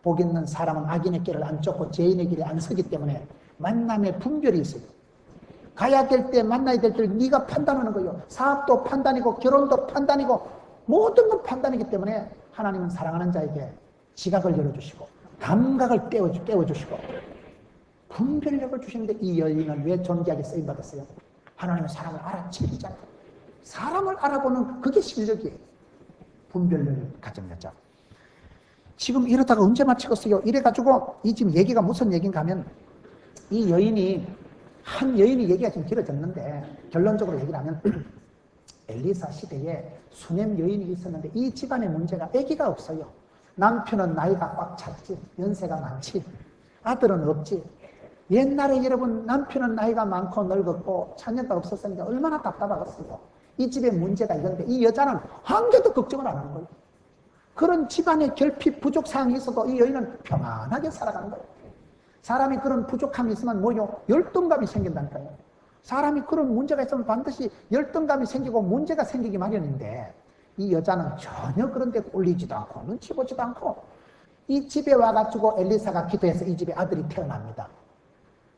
복 있는 사람은 악인의 길을 안 쫓고 죄인의 길에 안 서기 때문에 만남의 분별이 있어요. 가야 될 때 만나야 될 때 네가 판단하는 거예요. 사업도 판단이고 결혼도 판단이고 모든 건 판단이기 때문에 하나님은 사랑하는 자에게 지각을 열어주시고 감각을 떼어주시고 분별력을 주시는데 이 여인은 왜 존귀하게 쓰임받았어요? 하나님은 사람을 알아채기잖아요. 사람을 알아보는 그게 실력이에요. 분별력을 가진 여자. 지금 이러다가 언제 마치겠어요? 이래가지고 이 지금 얘기가 무슨 얘기인가 하면 이 여인이 한 여인이 얘기가 좀 길어졌는데 결론적으로 얘기를 하면 엘리사 시대에 수넴 여인이 있었는데 이 집안의 문제가 아기가 없어요. 남편은 나이가 꽉 찼지. 연세가 많지. 아들은 없지. 옛날에 여러분 남편은 나이가 많고 늙었고 자녀가 없었으니까 얼마나 답답하겠어요. 이 집의 문제가 이건데 이 여자는 한 개도 걱정을 안 하는 거예요. 그런 집안의 결핍 부족 사항이 있어도 이 여인은 평안하게 살아가는 거예요. 사람이 그런 부족함이 있으면 뭐요? 열등감이 생긴다니까요. 사람이 그런 문제가 있으면 반드시 열등감이 생기고 문제가 생기기 마련인데 이 여자는 전혀 그런 데 꼴리지도 않고 눈치 보지도 않고 이 집에 와가지고 엘리사가 기도해서 이 집에 아들이 태어납니다.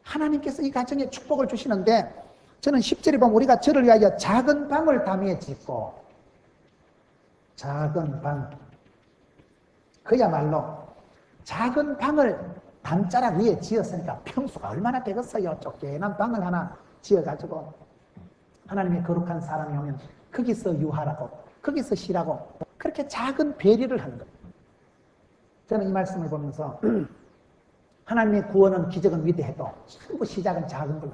하나님께서 이 가정에 축복을 주시는데 저는 10절에 보면 우리가 저를 위하여 작은 방을 담에 짓고 작은 방 그야말로 작은 방을 담자락 위에 지었으니까 평수가 얼마나 되겠어요. 쫓겨난 방을 하나 지어가지고 하나님의 거룩한 사람이 오면 거기서 유하라고 거기서 쉬라고 그렇게 작은 배려를 하는 거예요. 저는 이 말씀을 보면서 하나님의 구원은 기적은 위대해도 전부 시작은 작은 걸로.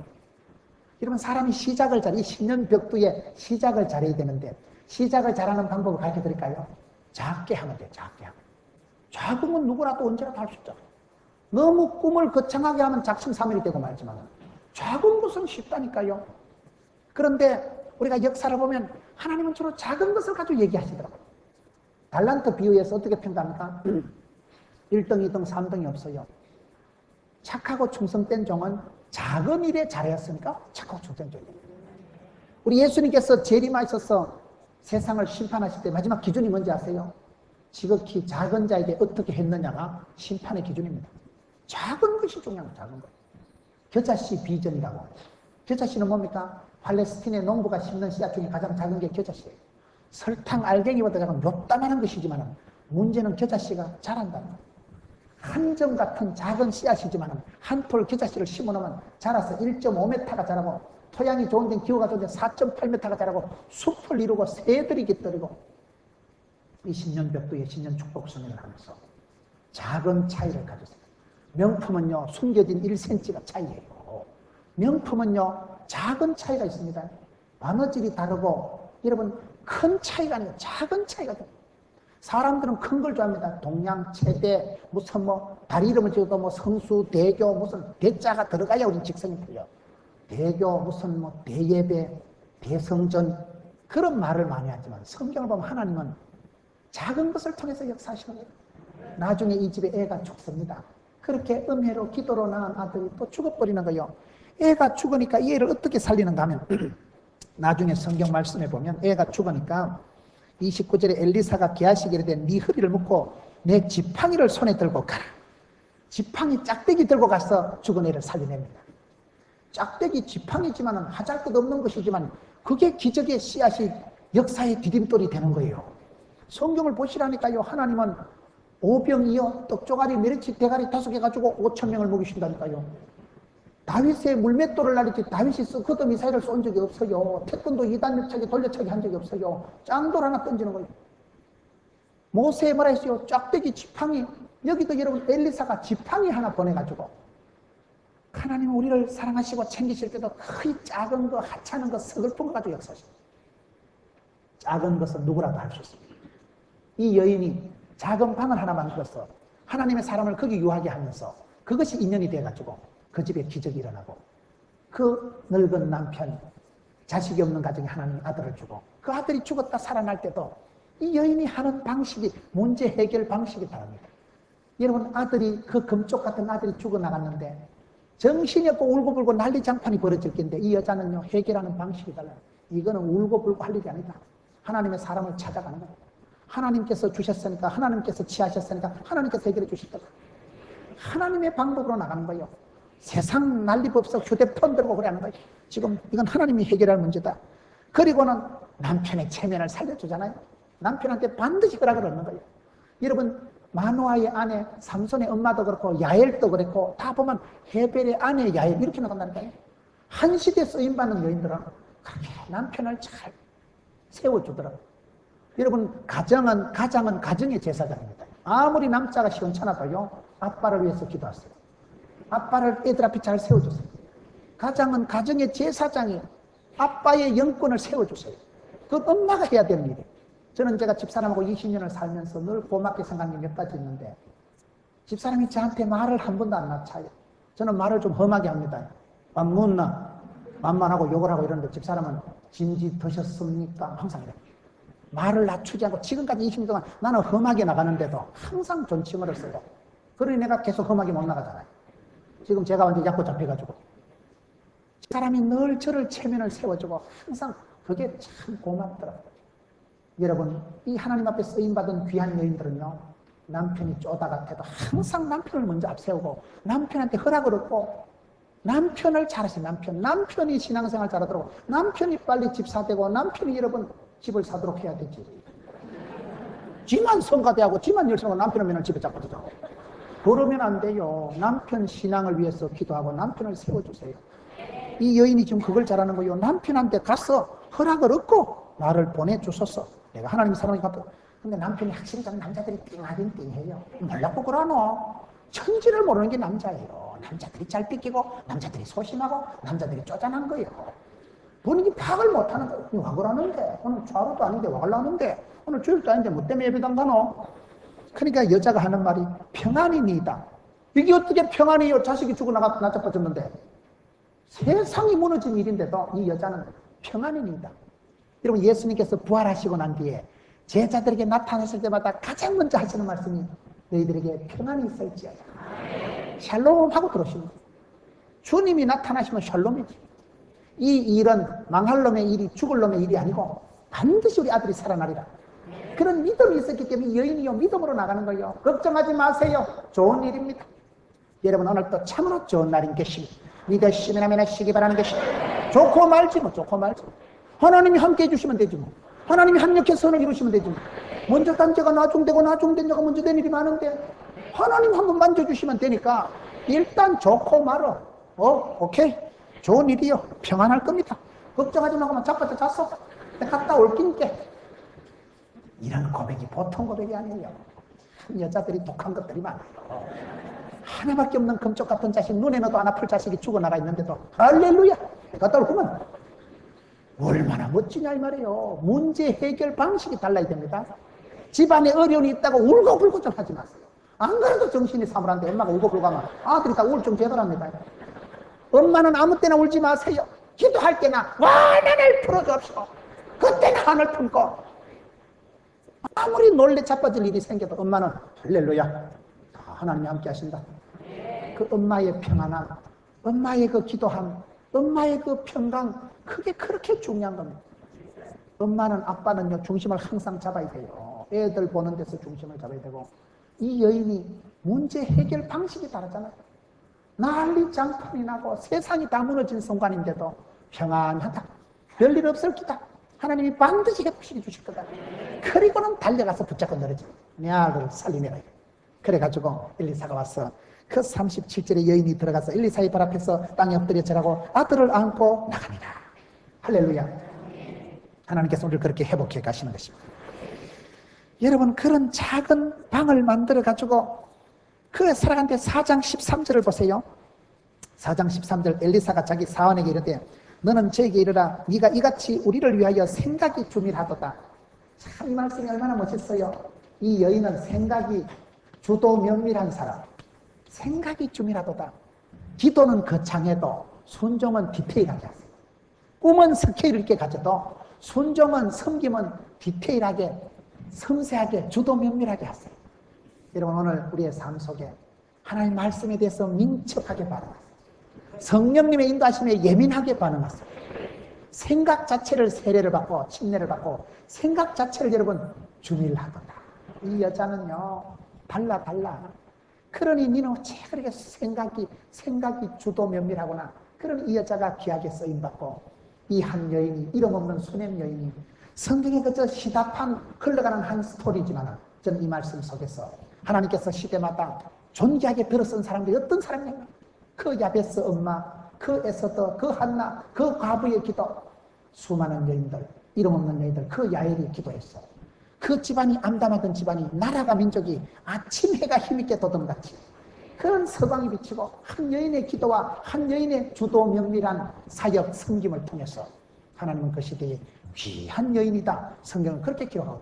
여러분 사람이 시작을 이 10년 벽두에 시작을 잘해야 되는데 시작을 잘하는 방법을 가르쳐드릴까요? 작게 하면 돼요. 작게 하면. 작은 건 누구라도 언제나 다 할 수 있잖아요. 너무 꿈을 거창하게 하면 작심삼일이 되고 말지만 작은 것은 쉽다니까요. 그런데 우리가 역사를 보면 하나님은 주로 작은 것을 가지고 얘기하시더라고요. 달란트 비유에서 어떻게 평가합니까? 1등, 2등, 3등이 없어요. 착하고 충성된 종은 작은 일에 잘했으니까 착하고 충성된 종이에요. 우리 예수님께서 재림하셔서 세상을 심판하실 때 마지막 기준이 뭔지 아세요? 지극히 작은 자에게 어떻게 했느냐가 심판의 기준입니다. 작은 것이 중요한 거예요. 작은 것. 겨자씨 비전이라고. 겨자씨는 뭡니까? 팔레스틴의 농부가 심는 씨앗 중에 가장 작은 게 겨자씨예요. 설탕 알갱이보다 작은 요따만한 것이지만 문제는 겨자씨가 자란다는 거예요. 한 점 같은 작은 씨앗이지만 한 톨 겨자씨를 심어놓으면 자라서 1.5m가 자라고 토양이 좋은 데는 기후가 좋은 데 4.8m가 자라고 숲을 이루고 새들이 깃들이고 이 10년 벽두에 10년 축복 성행을 하면서 작은 차이를 가졌어요. 명품은요 숨겨진 1cm가 차이예요. 명품은요 작은 차이가 있습니다. 바느질이 다르고 여러분 큰 차이가 아니고 작은 차이가 돼요. 사람들은 큰 걸 좋아합니다. 동양, 체대, 무슨 다리 이름을 지어도 성수, 대교, 무슨 대자가 들어가야 우리 직성이 풀려. 대교, 무슨 대예배, 대성전 그런 말을 많이 하지만 성경을 보면 하나님은 작은 것을 통해서 역사하시는 거예요. 나중에 이 집에 애가 죽습니다. 그렇게 음해로 기도로 낳은 아들이 또 죽어버리는 거예요. 애가 죽으니까 이 애를 어떻게 살리는가 하면 나중에 성경 말씀에 보면 애가 죽으니까 29절에 엘리사가 게하시기 이르되 네 허리를 묶고 내 지팡이를 손에 들고 가라. 지팡이 짝대기 들고 가서 죽은 애를 살려냅니다. 짝대기 지팡이지만 하잘 것 없는 것이지만 그게 기적의 씨앗이 역사의 디딤돌이 되는 거예요. 성경을 보시라니까요. 하나님은 오병이어 떡조가리 메리치 대가리 5개 가지고 5,000명을 먹이신다니까요. 다윗의 물맷돌을 날리지 다윗이 스커드 미사일을 쏜 적이 없어요. 태권도 2단 밀차기 돌려차기 한 적이 없어요. 짱돌 하나 던지는 거예요. 모세에 뭐라 했어요? 짝대기 지팡이. 여기도 여러분 엘리사가 지팡이 하나 보내가지고 하나님은 우리를 사랑하시고 챙기실 때도 거의 작은 거, 하찮은 거, 서글픈 거 가지고 역사하십니다. 작은 것은 누구라도 할 수 있습니다. 이 여인이 작은 방을 하나 만들어서 하나님의 사람을 거기 유하게 하면서 그것이 인연이 돼가지고 그 집에 기적이 일어나고 그 늙은 남편, 자식이 없는 가정에 하나님 아들을 주고 그 아들이 죽었다 살아날 때도 이 여인이 하는 방식이 문제 해결 방식이 다릅니다. 여러분, 아들이 그 금쪽 같은 아들이 죽어나갔는데 정신이 없고 울고불고 난리장판이 벌어질 텐데 이 여자는요 해결하는 방식이 달라요. 이거는 울고불고 할 일이 아니다. 하나님의 사람을 찾아가는 거예요. 하나님께서 주셨으니까, 하나님께서 취하셨으니까 하나님께서 해결해 주실 거다. 하나님의 방법으로 나가는 거예요. 세상 난리법석 휴대폰 들고 그래 하는 거예요. 지금 이건 하나님이 해결할 문제다. 그리고는 남편의 체면을 살려주잖아요. 남편한테 반드시 허락을 얻는 거예요. 여러분, 마노아의 아내 삼손의 엄마도 그렇고 야엘도 그랬고 다 보면 헤벨의 아내 야엘 이렇게 나간다니까요. 한 시대에 쓰임받는 여인들은 그렇게 남편을 잘 세워주더라고요. 여러분, 가정은 가정의 제사장입니다. 아무리 남자가 시원찮아도요 아빠를 위해서 기도하세요. 아빠를 애들 앞에 잘 세워주세요. 가정은 가정의 제사장이 아빠의 영권을 세워주세요. 그건 엄마가 해야 되는 일이에요. 저는 제가 집사람하고 20년을 살면서 늘 고맙게 생각한 게 몇 가지 있는데 집사람이 저한테 말을 한 번도 안 낮춰요. 저는 말을 좀 험하게 합니다. 밥 묻나? 만만하고 욕을 하고 이러는데 집사람은 진지 드셨습니까? 항상 이래요. 말을 낮추지 않고 지금까지 20년 동안 나는 험하게 나가는데도 항상 존칭어를 써요. 그러니 내가 계속 험하게 못 나가잖아요. 지금 제가 완전 약고 잡혀가지고 사람이 늘 저를 체면을 세워주고 항상 그게 참 고맙더라고요. 여러분, 이 하나님 앞에 쓰임받은 귀한 여인들은요 남편이 쪼다 같아도 항상 남편을 먼저 앞세우고 남편한테 허락을 얻고 남편을 잘하세요. 남편이 신앙생활 잘하도록 남편이 빨리 집 사되고 남편이 여러분 집을 사도록 해야 되지. 지만 성가대하고 지만 열심히 하고 남편을 맨날 집에 잡고 두자고 그러면 안 돼요. 남편 신앙을 위해서 기도하고 남편을 세워주세요. 이 여인이 지금 그걸 잘하는 거예요. 남편한테 가서 허락을 얻고 나를 보내주소서. 내가 하나님 사랑이 갔다. 근데 남편이 확실히 좀 남자들이 띵하긴 띵해요. 몰랐고 그러노. 천지를 모르는 게 남자예요. 남자들이 잘 삐끼고 남자들이 소심하고 남자들이 쪼잔한 거예요. 본인이 파악을 못하는 거예요. 와 그러는데 오늘 좌로도 아닌데 와 그러는데 오늘 주일도 아닌데 뭐 때문에 예배당 가노. 그러니까 여자가 하는 말이 평안이니다. 이게 어떻게 평안이요? 자식이 죽어 나자빠졌는데 세상이 무너진 일인데도 이 여자는 평안이니다. 여러분, 예수님께서 부활하시고 난 뒤에 제자들에게 나타났을 때마다 가장 먼저 하시는 말씀이 너희들에게 평안이 있을지어다. 샬롬 하고 들어오시는 거예요. 주님이 나타나시면 샬롬이지. 이 일은 망할 놈의 일이 죽을 놈의 일이 아니고 반드시 우리 아들이 살아나리라. 그런 믿음이 있었기 때문에 여인이요 믿음으로 나가는 거예요. 걱정하지 마세요. 좋은 일입니다. 여러분, 오늘 또 참으로 좋은 날인 것이 믿으시면 아멘 하시기 바라는 것이 좋고 말지 뭐 좋고 말지. 하나님이 함께 해주시면 되지 뭐. 하나님이 합력해서 선을 이루시면 되지 뭐. 먼저 단 자가 나중되고 나중된 자가 먼저 된 일이 많은데 하나님 한번 만져주시면 되니까 일단 좋고 말어. 오케이. 좋은 일이요. 평안할 겁니다. 걱정하지 말고 자빠져 잤어. 갔다 올긴게. 이런 고백이 보통 고백이 아니에요. 여자들이 독한 것들이 많아요. 하나밖에 없는 금쪽 같은 자식, 눈에 넣어도 안 아플 자식이 죽어나가 있는데도 할렐루야! 갔다 올 거면 얼마나 멋지냐 이 말이에요. 문제 해결 방식이 달라야 됩니다. 집안에 어려움이 있다고 울고불고 좀 하지 마세요. 안 그래도 정신이 사물한데 엄마가 울고불고 하면 아들이 다 우울증 되더랍니다. 엄마는 아무 때나 울지 마세요. 기도할 때나 환난을 풀어주옵시고 그때는 한을 품고 아무리 놀래 자빠질 일이 생겨도 엄마는 할렐루야 하나님이 함께 하신다. 그 엄마의 평안함, 엄마의 그 기도함, 엄마의 그 평강, 그게 그렇게 중요한 겁니다. 엄마는 아빠는요 중심을 항상 잡아야 돼요. 애들 보는 데서 중심을 잡아야 되고. 이 여인이 문제 해결 방식이 다르잖아요. 난리 장판이 나고 세상이 다 무너진 순간인데도 평안하다. 별일 없을 기다. 하나님이 반드시 회복시켜 주실 거다. 그리고는 달려가서 붙잡고 늘어져. 내 아들을 살리내라. 그래가지고 엘리사가 와서 그 37절에 여인이 들어가서 엘리사의 발 앞에서 땅에 엎드려 절하고 아들을 안고 나갑니다. 할렐루야. 하나님께서 우리를 그렇게 회복해 가시는 것입니다. 여러분, 그런 작은 방을 만들어 가지고 그 살아간 데 4장 13절을 보세요. 4장 13절 엘리사가 자기 사원에게 이르되 너는 저에게 이르라 네가 이같이 우리를 위하여 생각이 주밀하도다. 참 이 말씀이 얼마나 멋있어요. 이 여인은 생각이 주도 면밀한 사람, 생각이 주밀하도다. 기도는 거창해도 순종은 디테일하게 하세요. 꿈은 스케일 있게 가져도 순종은 섬김은 디테일하게 섬세하게 주도 면밀하게 하세요. 여러분 오늘 우리의 삶 속에 하나님의 말씀에 대해서 민첩하게 반응하세요. 성령님의 인도하심에 예민하게 반응하세요. 생각 자체를 세례를 받고 침례를 받고 생각 자체를 여러분 주밀하도다. 이 여자는요 달라. 그러니 니는 그렇게 생각이 주도 면밀하구나. 그러니 이 여자가 귀하게 쓰임받고 이 한 여인이 이름 없는 수냄 여인이 성경에 그저 시다판 흘러가는 한 스토리지만 저는 이 말씀 속에서 하나님께서 시대마다 존귀하게 들어선 사람들이 어떤 사람이냐, 그 야베스 엄마, 그 에서더, 그 한나, 그 과부의 기도, 수많은 여인들, 이름 없는 여인들, 그 야엘이 기도했어. 그 집안이 암담하던 집안이 나라가 민족이 아침 해가 힘있게 돋음같이 그런 서광이 비치고 한 여인의 기도와 한 여인의 주도 면밀한 사역 섬김을 통해서 하나님은 그 시대에 귀한 여인이다. 성경은 그렇게 기록하고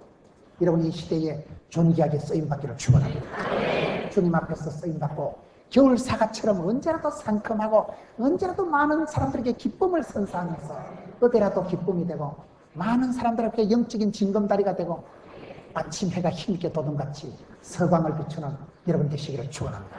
여러분 이 시대에 존귀하게 쓰임받기를 축원합니다. 주님 앞에서 쓰임받고 겨울 사과처럼 언제라도 상큼하고 언제라도 많은 사람들에게 기쁨을 선사하면서 어디라도 기쁨이 되고 많은 사람들에게 영적인 징검다리가 되고 아침 해가 힘있게 돋음같이 서광을 비추는 여러분 되시기를 축원합니다.